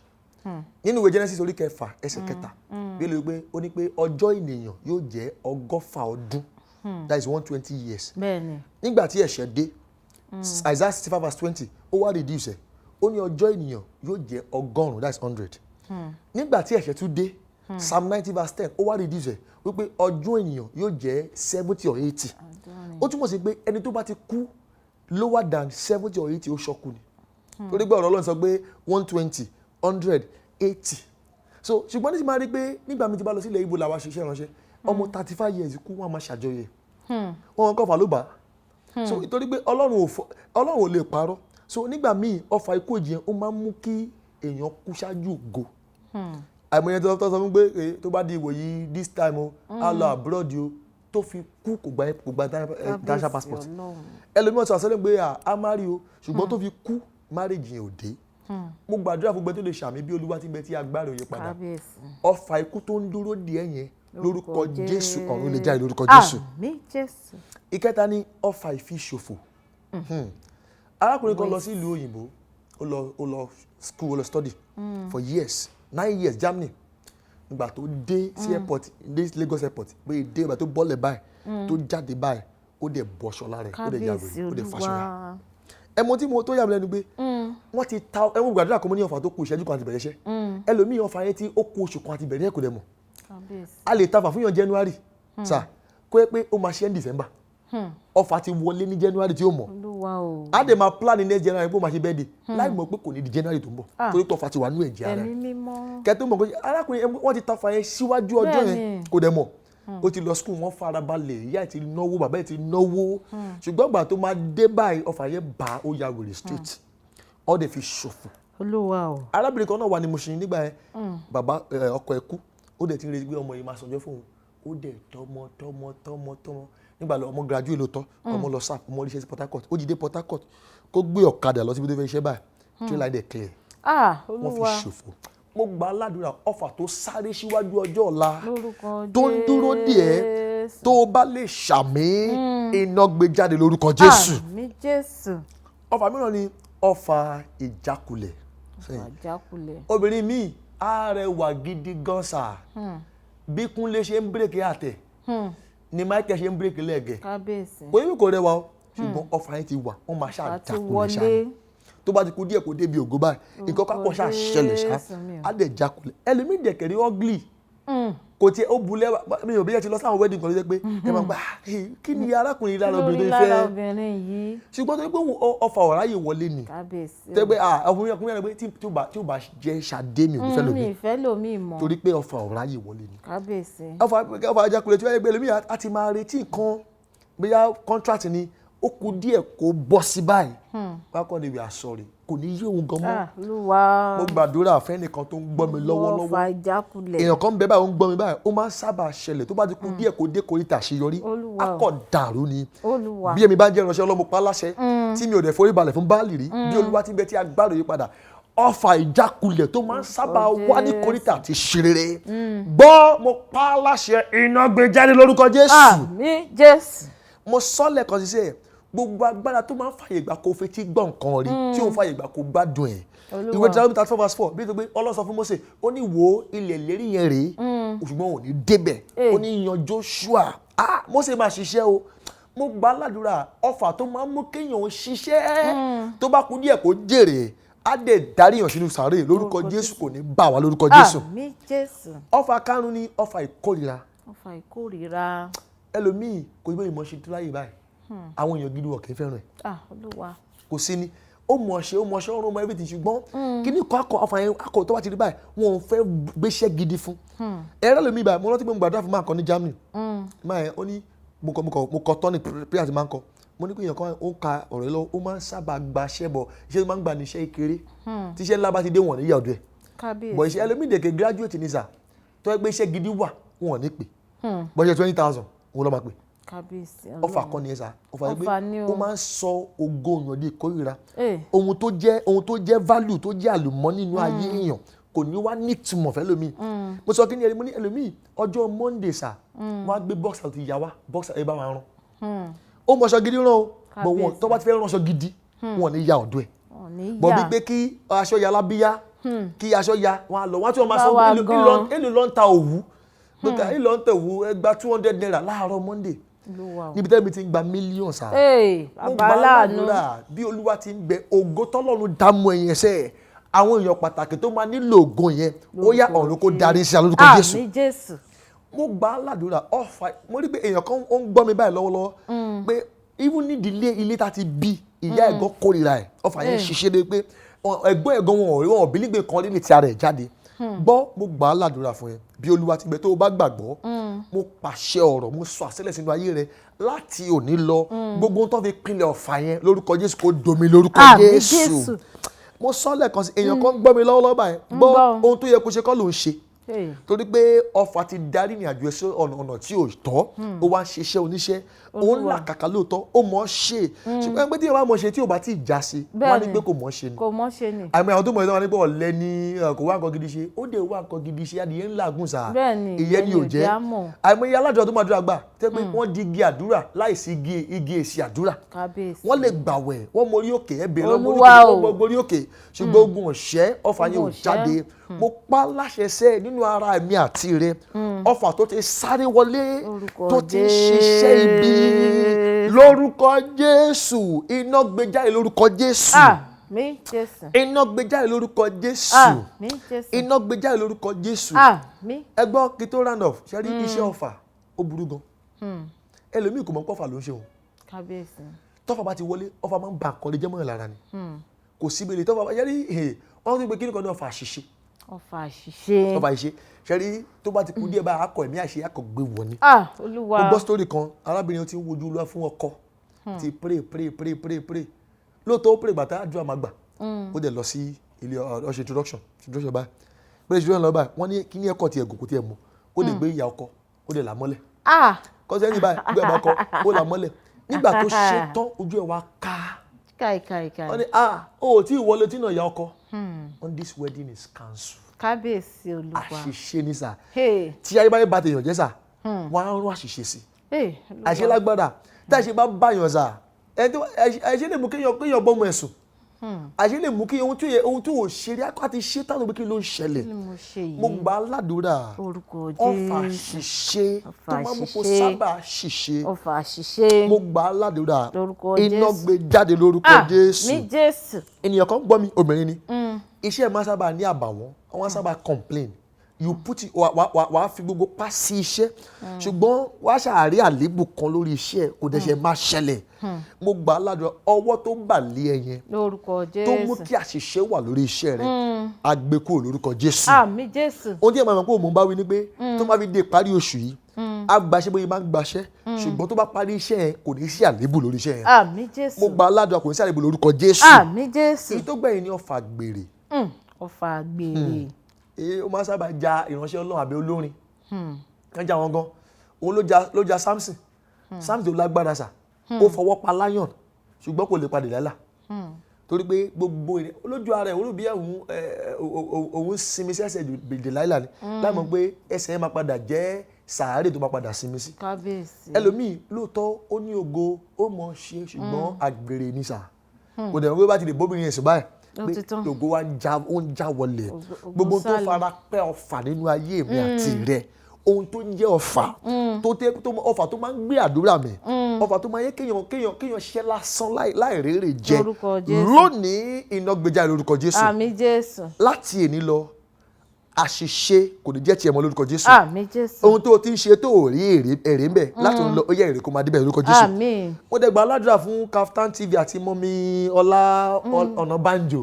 nínú ìwé Genesis orí 6 ẹsẹ̀ 3 bí ó lè gbé ó ní pé ọjọ́ ènìyàn yóò jẹ́ 100 ọdún that is 120 years. bẹ́ẹ̀ni. nígbà tí ẹ̀ṣẹ̀ dé Isaiah 65 verse 20 ó wá reduce ẹ̀ ó ní ọjọ́ ènìyàn yóò jẹ́ 100 that is 100. nígbà tí ẹ̀ṣẹ̀ tún dé Psalm 90 verse 10 ó wá reduce ẹ̀ wípé ọjọ́ ènìyàn yóò jẹ́ 70 or 80. ó túmọ̀ sí pé ẹni tó bá ti kú lower than 70 or 80 ó ṣọ́kù ni torí pé ọ̀rọ̀ Ọlọ́run sọ pé 120 100 80 so ṣùgbọ́n ní ti máa rí pé nígbà mi ti bá lọ sílẹ̀ Ìgbò làwa ṣiṣẹ́ ìránṣẹ́ ọmọ 35 years kú wọn máa ṣàjọyẹ̀ wọn kọ́ fà ló bá so nítorí pé Ọlọ́run ò lè parọ́ so nígbà míì ọfà ikú òjì yẹn ó máa ń mú kí èèyàn kú ṣáájú ògo àìmọye tó sọ fún pé tó bá di ìwòyí this time o á lọ abroad o tó fi kú kò gba international passport ẹlòmíràn sọ àṣẹlẹ̀ pé a marry o ṣùgbọ́n tó fi kú marriage yẹn ò dé mo gbàdúrà fún gbẹ tó lè ṣàmì bí Olúwa ti bẹ tí agbára òye padà ọfà ikú tó ń dúró díẹ̀ yẹn lórúkọ Jésù ọ̀run lè jáde lórúkọ Jésù. àmín Jésù. ìkẹta ni ọfà ìfiṣòfò arákùnrin kan lọ sí ìlú òyìnbó ó lọ school ó lọ study for years 9 years Germany nígbà tó dé sí airport dé Lagos airport pé dé ìgbà tó bọ́lẹ̀ báyìí tó jáde báyìí ó dẹ̀ bọ́ṣọ lára ẹ̀ ó dẹ̀ yàgò ó dẹ̀ fàṣọyà ẹmọ tí mo tó yà mí lẹ́nu pé wọ́n ti ta ẹ̀wọ̀n gbàdúrà kọ́ mọ́ ní ọfà tó kù ìṣẹ́jú kan àti bẹ̀rẹ̀ iṣẹ́ ẹlòmíì ọfà yẹn tí ó kù oṣù kan àti bẹ̀rẹ̀ kò dẹ̀ mọ̀ a lè ta fà fún yàn January sà kó yẹ pé ó máa ṣe ní December ọfà ti wọlé ní January tí ó mọ̀ a dẹ̀ máa plan ní next January pé ó máa ṣe birthday láì mọ̀ pé kò ní di January tó ń bọ̀ torí tọ́fà ti wà nú ẹ̀jẹ̀ ara kẹ́tọ́ mọ̀ pé arákùnrin wọ́n ti ta fà yẹn síwájú ọjọ́ yẹn kò dẹ̀ mọ̀ ó ti lọ school wọ́n fara balẹ̀ ìyá ẹ̀ ti náwó bàbá ẹ̀ ti náwó ṣùgbọ́n ìgbà tó máa dé báyìí ọfà yẹn bá ó ya wèrè straight ó dẹ̀ fi ṣòfò. Olúwa o. arábìnrin kan náà wà ní Mushin nígbà yẹn bàbá ọkọ ẹ̀ kú ó dẹ̀ ti ń retí pé ọmọ yìí máa sọjọ́ fóun ó dẹ̀ tọmọ nígbà lọ ọmọ graduate ló tán ọmọ lọ sáà ọmọ oríṣẹ́ sí Port Harcourt ó jí dé Port Harcourt kó gbé ọ̀kadà lọ síbi tó fẹ́ iṣẹ́ báyìí tí ó láì dẹ̀ clear wọ́n fi ṣòfò mo gba aládùúrà ọfà tó sáré síwájú ọjọ́ ọ̀la tó ń dúró díẹ̀ tó o bá lè ṣàmì iná gbé jáde lórúkọ Jésù. àmín Jésù. ọfà mìíràn ni ọfà ìjákulẹ̀. obìnrin míì arẹwà gidi gan sa bí Kúnlé ṣe ń bírèkì àtẹ ni Michael ṣe ń bírèkì lẹ́ẹ̀gẹ̀ kò yẹ kó rẹwà o ṣùgbọ́n ọfà yẹn ti wà wọ́n máa ṣàjákulẹ̀ ṣáà tó bá ti kú díẹ̀ kó débi ògo báyìí nǹkan kápọ̀ ṣáà ṣẹlẹ̀ ṣá á dẹ̀ jákulẹ̀ ẹlòmíì dẹ̀kẹ̀rẹ̀ ugly kò tiẹ̀ ó bulẹ̀ mi ò bí yẹn ti lọ sáwọn wedding kan ló jẹ́ pé ẹ máa gbà kí ni arákùnrin lára obìnrin tó fẹ́ ṣùgbọ́n tó ní pé ọfà ọ̀rá yìí wọlé ni tẹ́ pé ọkùnrin yẹn pé tí ó bá jẹ́ Ṣadé mi ò ní fẹ́ lómi torí pé ọfà ọ̀rá yìí wọlé ni ọfà ajákulẹ̀ tí wọ́n yẹ pé lómi àti máa retí nǹkan bóyá contract ni ó kù díẹ̀ kó bọ́ sí báyìí bákan ni we are sorry kò ní yé òun gan mọ́ mo gbàdúrà fẹ́nìkan tó ń gbọ́ mi lọ́wọ́lọ́wọ́ èèyàn kan bẹ́ẹ̀ báyìí ó ń gbọ́ mi báyìí ó máa ń sábà ṣẹlẹ̀ tó bá ti kù díẹ̀ kó dé koríta àṣeyọrí akọ̀ dàrú ni bí èmi bá ń jẹ́ ìránṣẹ́ Ọlọ́run pa láṣẹ tí mi ò dẹ̀ forí balẹ̀ fún Báálì rí bí Olúwa ti ń bẹ tí agbára yí padà ọfà ìjákulẹ̀ tó máa ń sábà wá ní koríta àti ṣerere gbọ́ mo pa láṣẹ iná gbé jáde lórúkọ Jésù mo sọ lẹ́ẹ̀kan sí sẹ́yìn gbogbo agbára tó máa ń fàyè gbà kó fetí gbọ́ nǹkan rí tí ó ń fàyè gbà kó gbádùn ẹ̀ ìwé Deuteronomy 34:4 bí pé Ọlọ́run sọ fún Mósè ó ní wo ilẹ̀ ìlérí yẹn rèé ṣùgbọ́n ò ní débẹ̀ ó ní yan Joshua Mósè máa ṣiṣẹ́ o mo gbà ládùúrà ọfà tó máa ń mú kéèyàn ṣiṣẹ́ tó bá kú díẹ̀ kó jèrè á dẹ̀ darí yàn sínú sàárè lórúkọ Jésù kò ní bà wá lórúkọ Jésù ọfà karùn-ún ni ọfà ìkórìíra ẹlòmíì kò gbé ìmọ̀ ṣe tó láyè báyìí àwọn èèyàn gidi wọ̀ kì í fẹ́ràn ẹ̀ kò sí ni ó mọ̀ ṣe ọ̀run ọmọ everything ṣùgbọ́n kíní kan ọfà yẹn akọ tó bá ti rí báyìí wọn ò fẹ́ gbéṣẹ́ gidi fún ẹ̀rọ lèmi báyìí mo rántí pé mo gbàdúrà fún máa kọ ní Germany máa yẹn ó ní mo kọ tọ́ni prayer ti máa ń kọ mo ní pé èèyàn kan ó ń ka ọ̀rọ̀ yìí lọ ó máa ń sábà gbaṣẹ́ bọ̀ iṣẹ́ tó máa ń gbà ní iṣẹ́ ìkéré tí iṣẹ́ ńlá bá ti dé wọ̀n níyà ọ̀dọ̀ ẹ̀ bọ̀ iṣẹ́ ẹlòmídèké graduate ní sà tó yẹ pé iṣẹ́ gidi wà wọn ò ní pè bọ́ iṣẹ́ 20,000 òun ló máa pè ọfà kọ́ ni ẹ sá ọfà yìí pé ó máa ń sọ ògo èèyàn di ìkórìíra ohun tó jẹ́ value tó jẹ́ àlùmọ́ nínú ayé èèyàn kò ní wá nítumọ̀ fẹ́ lómi mo sọ kí ni mo ní ẹlòmíì ọjọ́ Monday sá wọ́n á gbé box out ìyá wa box out ẹ bá wọn rán ó mọ aṣọ gidi rán o bọ̀ wọn tó bá ti fẹ́ rán aṣọ gidi wọn ní ya ọ̀dọ̀ ẹ̀ bọ̀ bí pé kí aṣọ ya lábíyá kí aṣọ ya wọn á lọ wọn á tún máa sọ èlò ló ń ta òwú gbẹ̀ka èlò ń ta òwú ẹgbàá 200 naira láàárọ̀ Monday níbi tẹ́lẹ̀ mi ti ń gba mílíọ̀nù sáà mo gbà ládùúrà bí Olúwa ti ń bẹ ògo tọ́lọ́run dààmú ẹ̀yìn ẹ̀ṣẹ̀ àwọn èèyàn pàtàkì tó máa nílò ògo yẹn ó yá ọ̀run kó darí sí alórúkọ Jésù mo gbà ládùúrà ọ̀fà mo rí pé èèyàn kan ó ń gbọ́ mi báyìí lọ́wọ́lọ́wọ́ pé even nídìílé ilé tá ti bí ìyá ẹ̀gọ́ kórìíra ẹ̀ ọ̀fà yẹn ṣiṣẹ́ de pé ẹ̀gbọ́n ẹ̀gọ́ wọn ò bílígbé kan lílì tí ara ẹ̀ jáde gbọ́ mo gbà ládùúrà fún ẹ bí Olúwa ti bẹ tó o bá gbàgbọ́ mo pàṣẹ ọ̀rọ̀ mo sọ àṣẹlẹ̀ sínú ayé rẹ láti òní lọ gbogbo ohun tó fi pinlẹ̀ ọ̀fà yẹn lórúkọ Jésù kó domi lórúkọ Jésù mo sọ lẹ́ẹ̀kan sí èèyàn kan gbọ́ mi lọ́wọ́lọ́wọ́ báyìí gbọ́ ohun tó yẹ kó ṣe kọ́ ló ń ṣe torí pé ọfà ti darí ní àjò ẹsẹ ọ̀nà tí ò tọ́ ó wá ń ṣiṣẹ́ oníṣẹ́ ó ń là kàkà lóòótọ́ ó mọ̀ ọ́ ṣe ṣùgbọ́n ẹgbẹ́ tí yóò bá mọ̀ ṣe tí ò bá tí ì já sí wọ́n á ní pé kò mọ̀ ṣe ni àmì àwọn tó mọ̀ ẹ́ wọ́n á ní pé ọ̀lẹ ni kò wá nǹkan gidi ṣe ó dé wá nǹkan gidi ṣe adìyẹ ńlá gùn sá ìyẹn ni ò jẹ́ àmì aládùúrà tó máa dúrà gbà tẹ́ pé wọ́n di igi àdúrà láìsí igi èsì àdúrà wọ́n lè gbàwẹ̀ wọ́n mórí òkè ẹ̀bẹ̀ lọ́wọ́ mórí òkè ṣùgbọ́n ogun ọ̀ṣẹ́ ọfà yẹn ò jáde mo pa láṣẹ sẹ́ nínú ara mi àti rẹ ọfà tó ti sáré wọlé tó ti ń ṣiṣẹ́ ibi lórúkọ Jésù iná gbé jáde lórúkọ Jésù iná gbé jáde lórúkọ Jésù iná gbé jáde lórúkọ Jésù ẹ gbọ́ kí tó round off ṣe rí iṣẹ́ ọfà ó burú gan ẹlòmíì kò mọ̀ pé ọfà ló ń ṣe òun tọ́fà bá ti wọlé ọfà máa ń ba àkọlé jẹ́ mọ́ ẹ̀ lára ni kò síbi lè tọ́fà bá yẹ rí wọ́n tún gbé kí nìkan ní ọfà àṣìṣe ọfà àṣìṣe ṣẹ́rí tó bá ti kú díẹ̀ báyìí akọ ẹ̀mí àṣẹ akọ gbé wọ̀ ni. Olúwa ó gbọ́ sítórì kan arábìnrin tí ń wojú Olúwa fún ọkọ ti pray lóòótọ́ ó pray gbàtà àdúrà máa gbà ó dẹ̀ lọ sí ilé ọ̀ṣẹ̀ introduction báyìí pé introduction lọ báyìí wọ́n ní kí ní ẹ̀kọ́ ti ẹ̀gùn kò tiẹ̀ mú ó lè gbé ìyá ọkọ ó dẹ̀ là mọ́lẹ̀ kọ́sẹ́ ní báyìí gbé ẹ̀bá ọkọ ó là mọ́lẹ̀ nígbà tó ṣe tán ojú ẹ̀ wá ká wọ́n ní ó tí ì wọlé tí náà ìyá ọkọ on this wedding is cancelled. Kábíyèsí Olúwa àṣìṣe ni sà tí ayé bá yẹ bá tèèyàn jẹ́ sà wọ́n á rún àṣìṣe sí àṣìṣe lágbára tí àṣìṣe bá báyàn sà àṣìṣe lè mú kéèyàn bọ́mọ ẹ̀sùn àṣìṣe lè mú kí ohun tí ò ṣe rí àti ṣe tánù pé kí ló ń ṣẹlẹ̀ mo gbà á ládùúrà ọfà àṣìṣe tó máa mú kó sábà ṣìṣe mo gbà á ládùúrà iná gbé jáde lórúkọ Jésù ènìyàn kan gbọ́ mi obìnrin ni iṣẹ́ máa sábà ní àbàwọ́n wọ́n sábà complain you put it wàá fi gbogbo pa sí iṣẹ́ ṣùgbọ́n wàá ṣàárẹ̀ àléébù kan lórí iṣẹ́ kò dẹ̀ ṣe máa ṣẹlẹ̀ mo gbà á ládùúrà ọwọ́ tó ń bà lé ẹ yẹn lórúkọ Jésù tó mú kí àṣìṣe wà lórí iṣẹ́ rẹ á gbé kúrò lórúkọ Jésù. àmín Jésù. ohun tí ẹ máa mọ̀ pé òun bá wí ni pé tó máa fi dé parí oṣù yìí á gbaṣẹ́ bóyá máa ń gbaṣẹ́ ṣùgbọ́n tó bá parí iṣẹ́ yẹn kò ní sí àléébù lórí iṣẹ́ yẹn. àmín Jésù. mo gbà á ládùúrà kò ní sí àléébù lórúkọ Jésù. àmín Jésù. èyí tó gbẹ̀yìn ni ọfà gbèrè. ọfà gbèrè. ó máa ń sábà ja ìránṣẹ́ Ọlọ́run àbí olórin kan já wọn gan òun ló ja Samson Samson tó lágbára sà ó fọwọ́ pa lion ṣùgbọ́n kò lè padà lálà torí pé gbogbo èrè olójú ara ẹ̀ olóbi òun sinmi sí ẹsẹ̀ Dèláílà ni láì mọ̀ pé ẹsẹ̀ yẹn máa padà jẹ́ sàárè tó máa padà sinmi sí. kábíyèsí. ẹlòmíì lóòótọ́ ó ní ògo ó mọ̀ ṣe ṣùgbọ́n àgbèrè ni sà kò dẹ̀ mọ̀ pé bá ti lè bóbìnrin yẹn sùn báyìí pé ògo wa ń já wọlé gbogbo tó fara pẹ́ ọfà nínú ayé mi àti rẹ̀ ohun tó ń jẹ́ ọfà ọfà tó máa ń gbé àdúrà mi ọfà tó máa yẹ kéèyàn ṣiṣẹ́ lásán láì rèrè jẹ lónìí iná gbèjà lórúkọ Jésù. àmín Jésù. láti èní lọ àṣìṣe kò ní jẹ́ tiẹ̀ mọ́ lórúkọ Jésù. àmín Jésù. ohun tó ti ń ṣe tó rí èrè ń bẹ̀ láti òun lọ ó yẹ èrè kó máa débẹ̀ lórúkọ Jésù. àmín. mo dẹ̀ gba aládùúrà fún Kaftan TV àti mọ́mí Ọlá Ọ̀nàbànjò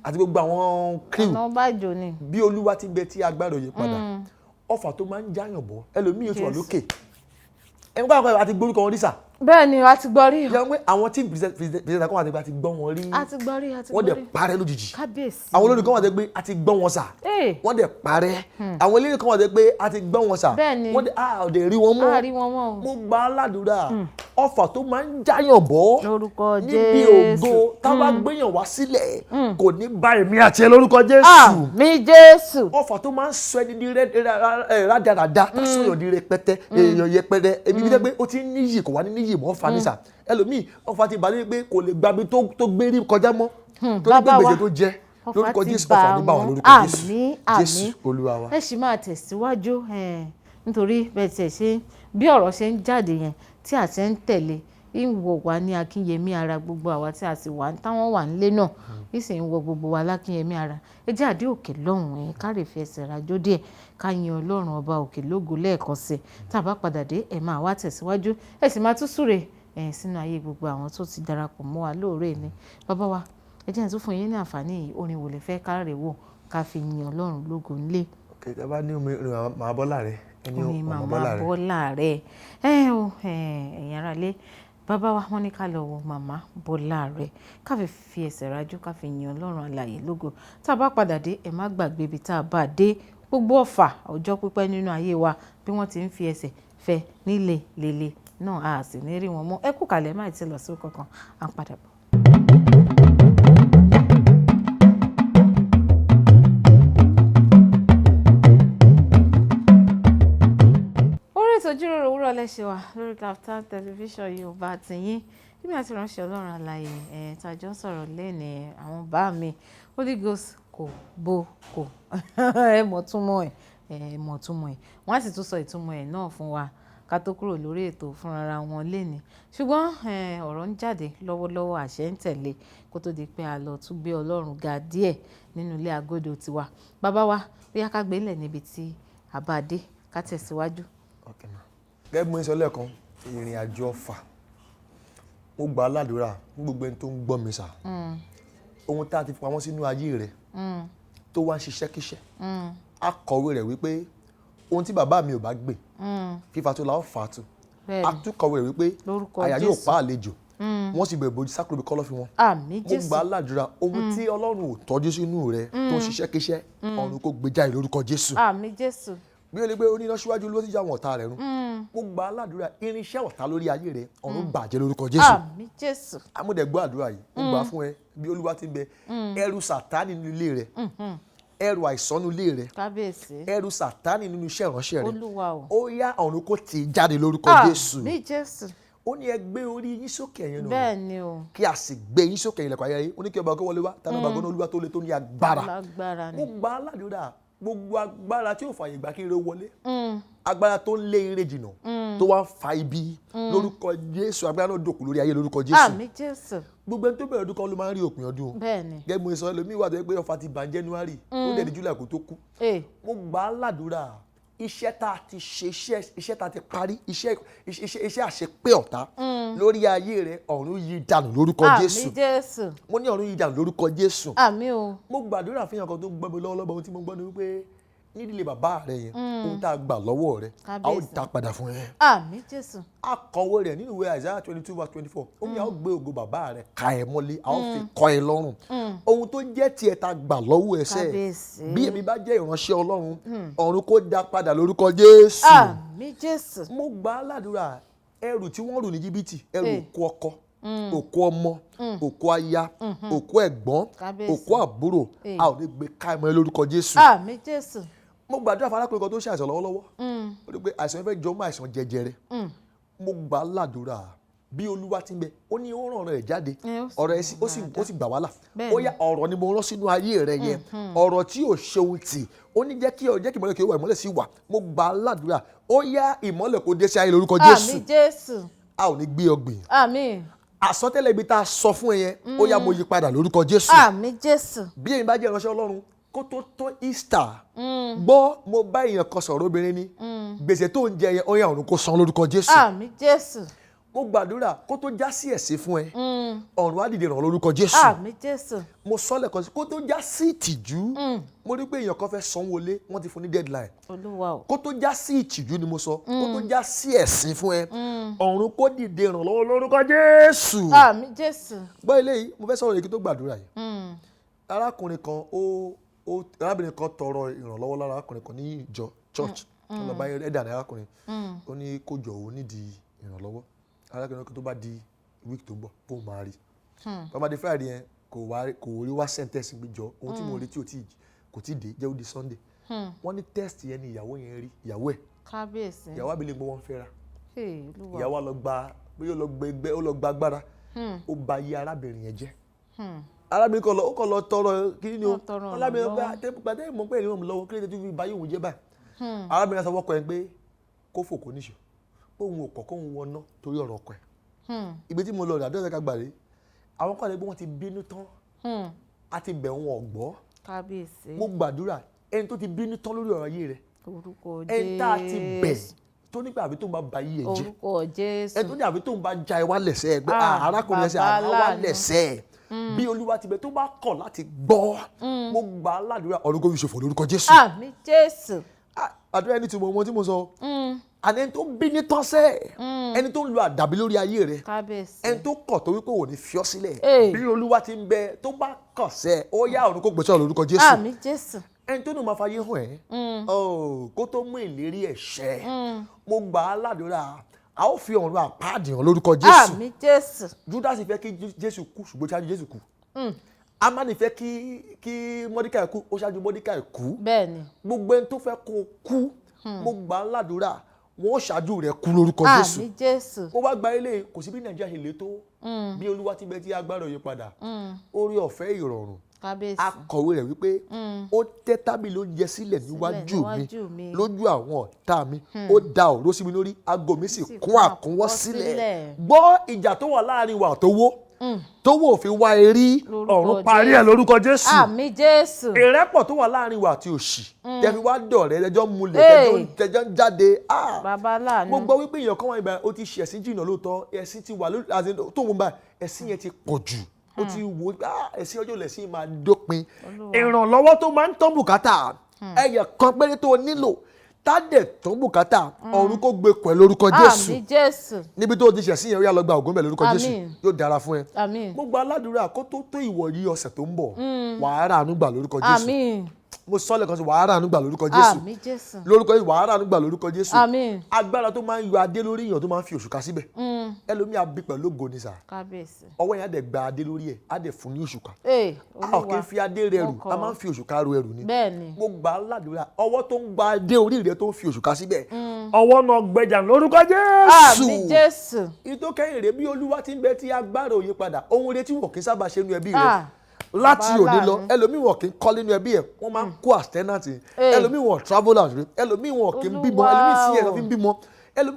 àti gbogbo àwọn crew Ọ̀nàbànjò ni bí Olúwa ti ń bẹ tí agbára òye padà ọfà tó máa ń jáyàn bọ́ ẹlòmíì yóò ti wà lókè ẹni kọ́ àkọ́kọ́ àti gbórúkọ wọn rí sà. bẹ́ẹ̀ ni a ti gbọ́ rí. yẹn pé àwọn tí pìrìsẹ̀ntà kan wà tẹ́gbẹ́ àti gbọ́ wọn rí. a ti gbọ́ rí wọ́n dẹ̀ parẹ́ lójijì. kábíyèsí. àwọn olórí kan wà tẹ́gbẹ́ àti gbọ́ wọn sà. wọ́n dẹ̀ parẹ́. àwọn eléré kan wà tẹ́gbẹ́ àti gbọ́ wọn sà. bẹ́ẹ̀ ni wọ́n dẹ̀ ọ̀dẹ̀ rí wọn mọ́. a rí wọn mọ́. mo gba aládùúrà ọfà tó máa ń jáyàn bọ́. lórúkọ Jésù. níbi ògo táwa gbéyàn wá sílẹ̀ kò ní bá èmi àti ẹ lórúkọ Jésù. àmín Jésù. ọfà tó máa ń sọ ẹni di rádaràda tásọyàn di rẹpẹtẹ èèyàn yẹpẹrẹ èmi bí dẹ́ pé ó ti ń níyì kò wá ní níyì mọ́ fà nísà ẹlòmíì ọfà ti bàálẹ̀ pé kò lè gbàgbé tó gbé rí kọjá mọ́ torí pé gbèsè tó jẹ lórúkọ Jésù ọfà ní bá wà lórúkọ Jésù Jésù Olúwa wa. ẹ sì máa tẹ̀síwájú nítorí bẹ́ẹ̀ tiẹ̀ ṣe bí ọ̀rọ̀ ṣe ń jáde yẹn tí a ti ń tẹ̀lé ìwọ̀ wá ní Akínyẹmí ara gbogbo àwa tí a sì wà táwọn wà nílé náà ìsìn ń wọ gbogbo wa lákínyẹmí ara ẹ jẹ́ àdé òkè lọ́hùn-ún ká lè fi ẹsẹ̀ rajó díẹ̀ ká yin Ọlọ́run ọba òkè lógo lẹ́ẹ̀kan sí tá a bá padà dé ẹ máa wá tẹ̀síwájú ẹ sì máa tún súre sínú ayé gbogbo àwọn tó ti darapọ̀ mọ́ wa lóòrè ní bàbá wa ẹ jẹ́ àtún fún yín ní àǹfààní yìí orin wò lè fẹ́ kárẹ̀ wò ká fi yin Ọlọ́run lógo ńlé. kẹ̀kẹ́ bá ní màá bọ́lá rẹ orin màmá bọ́lá rẹ ẹ̀yin ará lé bàbá wa wọ́n ní ká lọ wo màmá Bọ́lá rẹ̀ ká fi ẹsẹ̀ rájú ká fi yin Ọlọ́run alààyè lógo tá a bá padà dé ẹ má gbàgbé ibi tá a bá dé gbogbo ọ̀fà ọjọ́ pípẹ́ nínú ayé wa bí wọ́n ti ń fi ẹsẹ̀ fẹ́ nílé lélẹ̀ náà a sì ní rí wọn mọ́ ẹ kú kalẹ̀ má ti lọ sí kankan à ń padà bọ̀. Ìjíròrò òwúrọ̀ lẹ́sẹ̀ wa lórí Kaftan television Yorùbá àtìyín bí àti ránṣẹ́ Ọlọ́run alààyè tàjọ́ sọ̀rọ̀ lẹ́ni àwọn bá mi Holy Ghost kò bó kò ẹ mọ̀ túmọ̀ ẹ̀ wọ́n á sì tún sọ ìtumọ̀ ẹ̀ náà fún wa ká tó kúrò lórí ètò fúnra wọn lẹ́ni ṣùgbọ́n ọ̀rọ̀ ń jáde lọ́wọ́lọ́wọ́ àṣẹ ń tẹ̀lé kó tó di pé a lọ tún gbé Ọlọ́run ga díẹ̀ nínú ilé agodo tiwa bàbá wa bóyá ká gbé lẹ̀ níbi tí a bá dé ká tẹ̀síwájú. gẹ́gẹ́ bí mo ń sọ lẹ́ẹ̀kan ìrìn àjò ọfà mo gbà á ládùúrà fún gbogbo ẹni tó ń gbọ́ mi sà ohun tá a ti pamọ́ sínú ayé rẹ̀ tó wá ń ṣiṣẹ́ kíṣẹ́ á kọ̀wé rẹ̀ wípé ohun tí bàbá mi ò bá gbé fífa tó la ó fà á tu á tún kọ̀wé rẹ̀ wípé àyà yóò pa àlejò wọ́n sì bẹ̀rẹ̀ bójú sákòrò kọ́lọ́fín wọn. àmín Jésù. mo gbà á ládùúrà ohun tí Ọlọ́run ò tọ́jú sínú rẹ̀ tó ń ṣiṣẹ́ kíṣẹ́ ọ̀run kó gbé jáde lórúkọ Jésù. àmín Jésù. bí o lè gbé oníná síwájú ló ti já àwọn ọ̀tá rẹ̀ run mo gbà á ládùúrà irinṣẹ́ ọ̀tá lórí ayé rẹ̀ ọ̀run bàjẹ́ lórúkọ Jésù. àmín Jésù. amúdẹ̀gbọ́ àdúrà yìí mo gbà á fún ẹ bí Olúwa ti ń bẹ ẹrù Sátánì nínú ilé rẹ̀ ẹrù àìsàn nínú ilé rẹ̀ kábíyèsí ẹrù Sátánì nínú iṣẹ́ ìránṣẹ́ rẹ̀ Olúwa o ó yá ọ̀run kó tì í jáde lórúkọ Jésù. àmín Jésù. ó ní ẹ gbé orí yín sókè ẹ̀yin náà bẹ́ẹ̀ ni o kí a sì gbé yín sókè ilẹ̀kùn ayé ó ní kí ọba kó wọlé wá tani ọba gbọ́dọ̀ Olúwa tó le tó ní agbára lágbára ni mo gbà á ládùúrà gbogbo agbára tí ò fààyè gbà kí ire wọlé agbára tó ń lé ire jìnnà tó wá ń fa ibi lórúkọ Jésù agbára náà dòkú lórí ayé lórúkọ Jésù. àmín Jésù. gbogbo ẹni tó bẹ̀rẹ̀ ọdún kan ló máa ń rí òpin ọdún. bẹ́ẹ̀ni. gẹ́gẹ́ bí mo sọ ẹlòmíì wà tó yẹ pé ọfà ti bà January ó dẹ̀ di July kó tó kú. mo gbà á ládùúrà iṣẹ́ tá a ti ṣe iṣẹ́ tá a ti parí iṣẹ́ àṣepé ọ̀tá lórí ayé rẹ ọ̀run yí dànù lórúkọ Jésù. àmín Jésù. mo ní ọ̀run yí dànù lórúkọ Jésù. àmín o. mo gbàdúrà fún yàn kan tó ń gbọ́ mi lọ́wọ́lọ́wọ́ ohun tí mo gbọ́ ni wípé nídìílé bàbá rẹ yẹn ohun tá a gbà lọ́wọ́ rẹ a ó dá padà fún ẹ. àmín Jésù. akọ̀wé rẹ̀ nínú ìwé Isaiah 22:24 ó ní a ó gbé ògo bàbá rẹ̀ ka ẹ̀ mọ́lé a ó fi kọ́ ẹ lọ́rùn ohun tó jẹ́ tiẹ̀ tá a gbà lọ́wọ́ ẹsẹ̀ bí èmi bá jẹ́ ìránṣẹ́ Ọlọ́run ọ̀run kó dá padà lórúkọ Jésù. àmín Jésù. mo gbà á ládùúrà ẹrù tí wọ́n rù ní jìbìtì ẹrù òkú ọkọ òkú ọmọ òkú aya òkú ẹ̀gbọ́n òkú àbúrò a ò ní gbé ká ẹ mọ́ lórúkọ Jésù. àmín Jésù. mo gbàdúrà fún arákùnrin kan tó ṣàìsàn lọ́wọ́lọ́wọ́ ó ní pé àìsàn fẹ́ jọ mọ́ àìsàn jẹjẹrẹ mo gbà á ládùúrà bí Olúwa ti ń bẹ ó ní ó ràn rẹ̀ jáde ọ̀rọ̀ ẹ̀ ó sì gbà wá là ó yá ọ̀rọ̀ ni mo rán sínú ayé rẹ̀ yẹn ọ̀rọ̀ tí ò ṣeun tì ó ní jẹ́ kí ìmọ́lẹ̀ kí ó wà ìmọ́lẹ̀ sí wà mo gbà á ládùúrà ó yá ìmọ́lẹ̀ kó dé sí ayé lórúkọ Jésù. àmín Jésù. a ò ní gbé ọgbìn. àmín. àsọtẹ́lẹ̀ ibi tá a sọ fún ẹ yẹn ó yá mo yí padà lórúkọ Jésù. àmín Jésù. bí èyí bá jẹ́ ìránṣẹ́ Ọlọ́run kó tó Easter gbọ́ mo bá èèyàn kan sọ̀rọ̀ obìnrin ni gbèsè tó ń jẹ yẹn ó yá ọ̀run kó san lórúkọ Jésù. àmín Jésù. mo gbàdúrà kó tó já sí ẹ̀sín fún ẹ ọ̀run á dìde ràn lórúkọ Jésù. àmín Jésù. mo sọ lẹ́ẹ̀kan sí kó tó já sí ìtìjú mo rí pé èèyàn kan fẹ́ sanwó lé wọ́n ti fún ní deadline. Olúwa o. kó tó já sí ìtìjú ni mo sọ kó tó já sí ẹ̀sín fún ẹ ọ̀run kó dìde ràn lọ́wọ́ lórúkọ Jésù. àmín Jésù. gbọ́ eléyìí mo fẹ́ sọ̀rọ̀ èyí kí tó gbàdúrà yìí arákùnrin kan arábìnrin kan tọrọ ìrànlọ́wọ́ lára arákùnrin kan ní ìjọ church tó lọ bá ẹ̀dà ní arákùnrin ó ní kó jọ òun nídìí ìrànlọ́wọ́ arákùnrin kan tó bá di week tó ń bọ̀ kó máa rí bàbáde Friday yẹn kò rí wá sentence gbé jọ ohun tí mo rí tí kò tí dé jẹ́ ó di Sunday wọ́n ní test yẹn ni ìyàwó yẹn rí ìyàwó ẹ̀ kábíyèsí ìyàwó abilé gbọ́ wọn fẹ́ra Olúwa. ìyàwó ó lọ gba agbára ó ba iye arábìnrin yẹn jẹ́ arábìnrin kan ó kàn lọ tọrọ kí ni o arábìnrin gbàdé ìmọ̀ pé ìrìn lọ́wọ́ kí ló dé tó fi báyìí òun jẹ́ báyìí arábìnrin sọ fọ́kọ ẹ̀ pé kó fò kó níṣó pé òun ò kọ̀ kóun wọná torí ọ̀rọ̀ ọkọ ẹ̀ ibi tí mo lọ rẹ̀ àdéhùn ẹ̀ka gbàdé àwọn kan lè gbé wọn ti bínú tán àti bẹ̀ wọn ọ̀gbọ́ kábíyèsí mo gbàdúrà ẹni tó ti bínú tán lórí ọ̀rọ̀ ayé rẹ̀ orúkọ Jésù ẹni tá a ti bẹ̀ tó nígbà àbí tó ń bá ba yí ẹ jẹ́ orúkọ Jésù ẹni tó ní àbí tó ń bá ja ẹ wá lẹ̀sẹ̀ ẹ gbé arákùnrin ẹsẹ̀ àná wá lẹ̀sẹ̀ ẹ bí Olúwa ti bẹ̀ tó bá kọ̀ láti gbọ́ mo gbà á ládùúrà ọ̀run kò fi ṣòfò lórúkọ Jésù. àmín Jésù. àdúrà ẹni tí mo mọ tí mo sọ àní ẹni tó bí ní tọ́sẹ̀ ẹni tó ń lo àdàbí lórí ayé rẹ ẹni tó kọ̀ tó wípé wò ní fi ọ́ sílẹ̀ bí Olúwa ti ń bẹ tó bá kọ̀ sẹ́ ó yá ọ̀run kó gbèsè lórúkọ Jésù. àmín Jésù. ẹni tó ní máa fayé hàn ẹ́ kó tó mú ìlérí ẹ̀ ṣẹ mo gbà á ládùúrà a ó fi ọ̀run àpáàdì hàn lórúkọ Jésù. àmín Jésù. Júdásì fẹ́ kí Jésù kú ṣùgbọ́n ṣáájú Jésù kú Ámánì fẹ́ kí Mọ́díkàì kú ó ṣáájú Mọ́díkàì kú bẹ́ẹ̀ni gbogbo ẹni tó fẹ́ kó kú mo gbà á ládùúrà wọn ó ṣáájú rẹ̀ kú lórúkọ Jésù. àmín Jésù. mo wá gba ilé kò sí bí Nàìjíríà ṣe lè tó bí Olúwa ti bẹ tí agbára òye padà orí ọ̀fẹ́ ìrọ̀rùn akọ̀wé rẹ̀ wípé ó tẹ́ tábìlì oúnjẹ sílẹ̀ níwájú mi lójú àwọn ọ̀tá mi ó da òró sí mi lórí aago mi sì kún àkúnwọ́ sílẹ̀ gbọ́ ìjà tó wà láàrin wa àtowó tówó òfin wá erí ọ̀run parí ẹ̀ lórúkọ Jésù. àmín Jésù. ìrẹ́pọ̀ tó wà láàrin wa àti òṣì tẹ̀fi wá dọ̀rẹ́ ẹjọ́ múlẹ̀ tẹjọ́ ń jáde. bàbá láàánú. mo gbọ́ wípé èèyàn kan wà ibà ó ti ṣe ẹ̀sìn jìnnà lóòótọ́ ẹ̀sìn ti wà tó ń bá ẹ̀sìn yẹn ti pọ̀ jù ó ti wò ẹ̀sìn ọjọ́ lẹ̀sìn máa dópin. ìrànlọ́wọ́ tó máa ń tán bùkátà ẹyẹ kan péré tó nílò tádẹ̀ tán bùkátà ọ̀run kó gbé pẹ̀ lórúkọ Jésù. àmín Jésù. níbi tó ti ṣẹ̀sìn yẹn ó yá lọ gba ògùn bẹ̀ lórúkọ Jésù yóò dára fún ẹ. àmín. mo gba aládùúrà kó tó ìwọ̀yí ọ̀sẹ̀ tó ń bọ̀ wàá rà àánú gbà lórúkọ Jésù. àmín. mo sọ lẹ́ẹ̀kan sí wàá rà àánú gbà lórúkọ Jésù. àmín Jésù. lórúkọ Jésù wàá rà àánú gbà lórúkọ Jésù. àmín. agbára tó máa ń yọ adé lórí èèyàn tó máa ń fi òṣùká síbẹ̀. ẹlòmíì á bí pẹ̀lú ògo ni sà. kábíyèsí. ọwọ́ yẹn á dẹ̀ gba adé lórí ẹ̀ á dẹ̀ fún ní òṣùká. Olúwa a ò kí ń fi adé rẹ̀ rù a máa ń fi òṣùká ru ẹrù ni. bẹ́ẹ̀ni. mo gbà á ládùúrà ọwọ́ tó ń gba adé orí rẹ̀ tó ń fi òṣùká síbẹ̀. ọwọ́ náà gbẹjà lórúkọ Jésù. àmín Jésù. ìtókẹ́yìn rẹ̀ bí Olúwa ti ń bẹ tí agbára ò yí padà ohun rẹ̀ tí wọ́n kì í sábà ṣe nínú ẹbí rẹ̀ láti òní lọ láàánú. ẹlòmíì wọn kì í kọ́ nínú ẹbí ẹ̀ wọ́n máa ń kó àstẹ́nàtì ẹlòmíì wọn travel out rẹ̀ ẹlòmíì wọn kì í bímọ Olúwa ẹlòmíì sí ẹ̀ lọ́ o. fi ń bímọ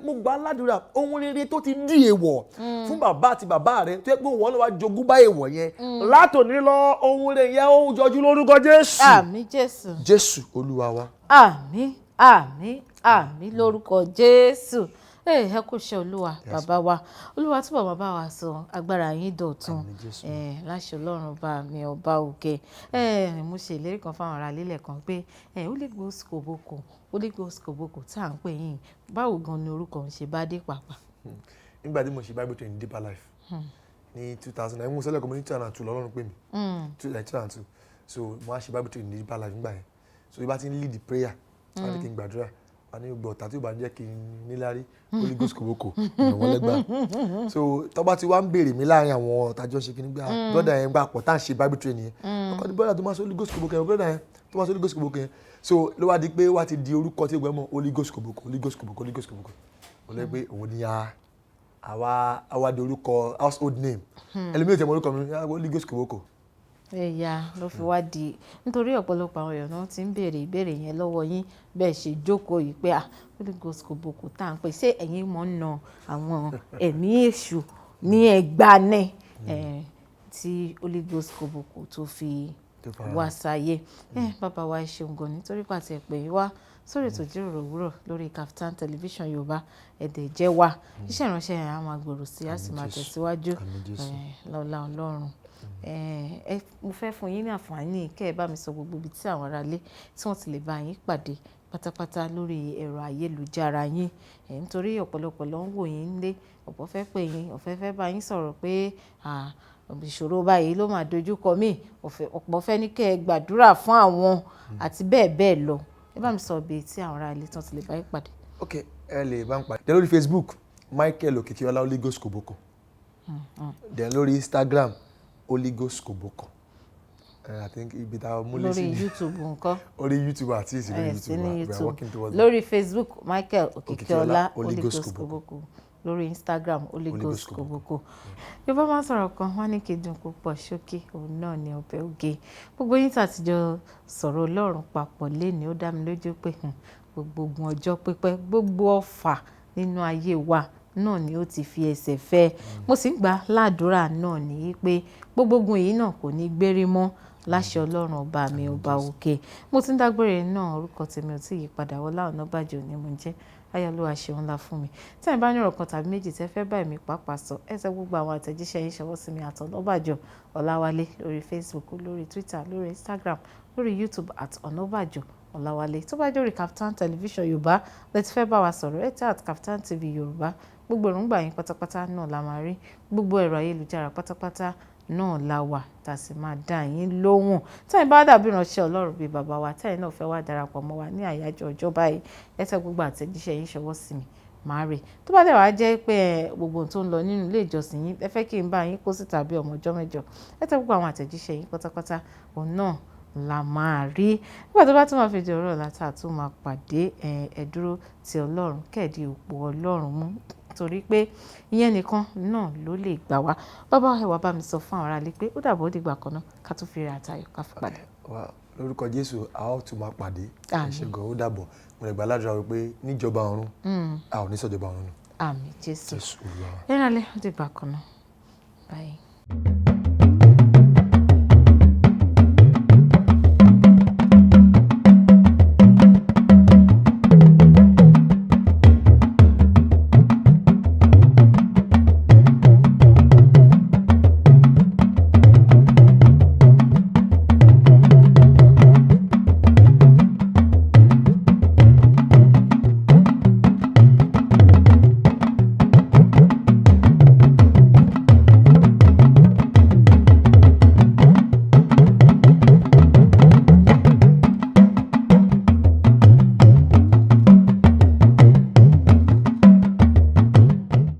mo gba aládùúrà ohun rere tó ti di èèwọ̀ fún bàbá àti bàbá rẹ tó yẹ pé wọn lọ wá jogún bá èèwọ̀ yẹn látòní lọ ohun rere yẹn ó jọjú lórúkọ Jésù. Àmín Jésù. Jésù Olúwa wa. Àmín àmín àmín lórúkọ Jésù. Ẹ kò ṣe Olúwa bàbá wa Olúwa túbọ̀ máa bá wa sọ agbára yín dọ̀tun láṣẹ Ọlọ́run ọba mi ọba òkè. Mo ṣe ìlérí kan fáwọn ará lílẹ̀ kan pé Holy Ghost kòbókò Holy Ghost kòbókò tá à ń pè yín báwo gan ni orúkọ ń ṣe bá dé pàápàá. Nígbà tí mo ṣe Bible training Deeper Life ní 2009 mo sẹ́lẹ̀ community 2002 lọ́lọ́run pè mí 2002 so mo wá ṣe Bible training ní Deeper Life nígbà yẹn so ibà ti ń lead the prayer wọ́n á ní kí n gbàdúrà wọ́n á ní gbọ́ ọ̀tá tí ó bá ń jẹ́ kí n níláárí Holy Ghost kòbókò ìnáwó lẹ́gbàá so tọ́ba ti wá ń béèrè mi láàrin àwọn ọ̀tàjọ́ ṣe kí n gbà brother yẹn gbà pọ̀ tá à ń ṣe Bible training yẹn ọkọ ní brother tó máa ṣe Holy Ghost kòbókò yẹn brother yẹn tó máa ṣe Holy Ghost kòbókò yẹn so ló wá di pé wá ti di orúkọ tí ó gbẹ́ mọ́ Holy Ghost kòbókò Holy Ghost kòbókò Holy Ghost kòbókò ó lẹ́ pé òun ni àwa di orúkọ household name ẹlòmíràn tẹ̀ mọ́ orúkọ mi Holy Ghost kòbókò. Ẹ̀yà ló fi wá di nítorí ọ̀pọ̀lọpọ̀ àwọn èèyàn náà ti ń béèrè ìbéèrè yẹn lọ́wọ́ yín bẹ́ẹ̀ ṣe jókòó yìí pé Holy Ghost kòbókò tá à ń pè ṣé ẹ̀yin mọ̀ ń na àwọn ẹ̀mí èṣù ní ẹgbàánẹ́ tí Holy Ghost kòbókò tó fi wá sáyé. Bàbá wa ẹ ṣeun gan nítorí pàtẹ pé wá sórí ètò ìjíròrò òwúrọ̀ lórí Kaftan television Yorùbá ẹ̀dẹ̀ jẹ́ wa iṣẹ́ ìránṣẹ́ yẹn á máa gbèrò sí á sì máa tẹ̀síwájú lọ́lá Ọlọ́run. Mo fẹ́ fún yín ní àǹfààní kẹ́ ẹ bá mi sọ gbogbo ibi tí àwọn aráalé tí wọ́n ti lè bá yín pàdé pátápátá lórí ẹ̀rọ ayélujára yín nítorí ọ̀pọ̀lọpọ̀ ló ń wò yín lé ọ̀pọ̀ fẹ́ pè yín ọ̀fẹ́ fẹ́ bá yín sọ̀rọ̀ pé ìṣòro báyìí ló máa dojúkọ mí ọ̀pọ̀ fẹ́ ní kẹ́ ẹ gbàdúrà fún àwọn àti bẹ́ẹ̀ bẹ́ẹ̀ lọ ẹ bá mi sọ ibi tí àwọn aráalé tí wọ́n ti lè bá yín pàdé. ok ẹ lè bá ń pàdé lórí Facebook Michael Okikiola Holy Ghost kòbókò then lórí Instagram Holy Ghost kòbókò I think ibi tá a múlẹ̀ sí lórí YouTube nǹkan orí YouTube àti ìsìn lórí YouTube we are working towards lórí Facebook Michael Okikiola Holy Ghost kòbókò lórí Instagram Holy Ghost kòbókò. Yorùbá máa ń sọ̀rọ̀ kan wọ́n ní kí dùn púpọ̀ ṣókí òun náà ni ọbẹ̀ oge gbogbo yín tàtijọ́ sọ̀rọ̀ Ọlọ́run papọ̀ lénìí ó dá mi lójú pé gbogbo ogun ọjọ́ pípẹ́ gbogbo ọfà nínú ayé wa náà ni ó ti fi ẹsẹ̀ fẹ́ mo sì ń gbà ládùúrà náà ní pé gbogbo ogun yìí náà kò ní gbérí mọ́ láṣẹ Ọlọ́run ọba mi ọba òkè mo ti ń dágbére náà orúkọ tèmi ò tí ì yípadà Ọlá Ọ̀nàbàjò ni mo ń jẹ́ ayọ̀lúwa ṣeun ńlá fún mi tí ẹ̀ bá ní ọ̀rọ̀ kan tàbí méjì tẹ́ fẹ́ bá èmi pàápàá sọ ẹ tẹ gbogbo àwọn àtẹ̀jíṣẹ́ yín ṣọwọ́ sí mi @Ọ̀nàbàjò Ọláwálé lórí Facebook lórí Twitter lórí Instagram lórí YouTube @Ọ̀nàbàjò Ọláwálé tó bá jórí Kaftan television Yorùbá lẹ́tí fẹ́ bá wa sọ̀rọ̀ ẹ tẹ́ @Kaftan TV Yorùbá gbogbo èròǹgbà yín pátápátá náà la máa rí gbogbo ẹ̀rọ ayélujára pátápátá náà la wà tá a sì máa dá yín lóhùn tẹ́yìn bá dàbí ìránṣẹ́ Ọlọ́run bíi bàbá wa tẹ́yìn náà fẹ́ wá darapọ̀ mọ́ wa ní àyájọ́ ọjọ́ báyìí ẹ tẹ gbogbo àtẹ̀jíṣẹ́ yín ṣọwọ́ sí mi máa rè tó bá dẹ̀ wá jẹ́ pé gbogbo ohun tó ń lọ nínú ilé ìjọsìn yín ẹ fẹ́ kí n bá yín kó sí tàbí ọmọ ọjọ́ mẹ́jọ ẹ tẹ gbogbo àwọn àtẹ̀jíṣẹ́ yín pátápátá òun náà la máa rí nígbà tó bá tún máa fi di ọ̀rọ̀ látà tún máa pàdé ẹ dúró ti Ọlọ́run kẹ́ẹ̀dí òpó Ọlọ́run mú torí pé ìyẹn nìkan náà ló lè gbà wá bàbá ẹwà bá mi sọ fún àwọn aráalé pé ó dàbọ̀ ó dìgbà kan náà ká tún fi rẹ̀ àtayọ̀ ká fi pàdé. lórúkọ Jésù a ó tún máa pàdé ẹ̀ṣẹ̀gàn ó dàbọ̀ mo lè gbà ládùúrà wípé níjọba ọ̀run a ò ní sọ̀jọba ọ̀run nù. Àmín Jésù Jésù Olúwa. ẹ̀rọ alẹ́ ó dìgbà kan náà báyìí.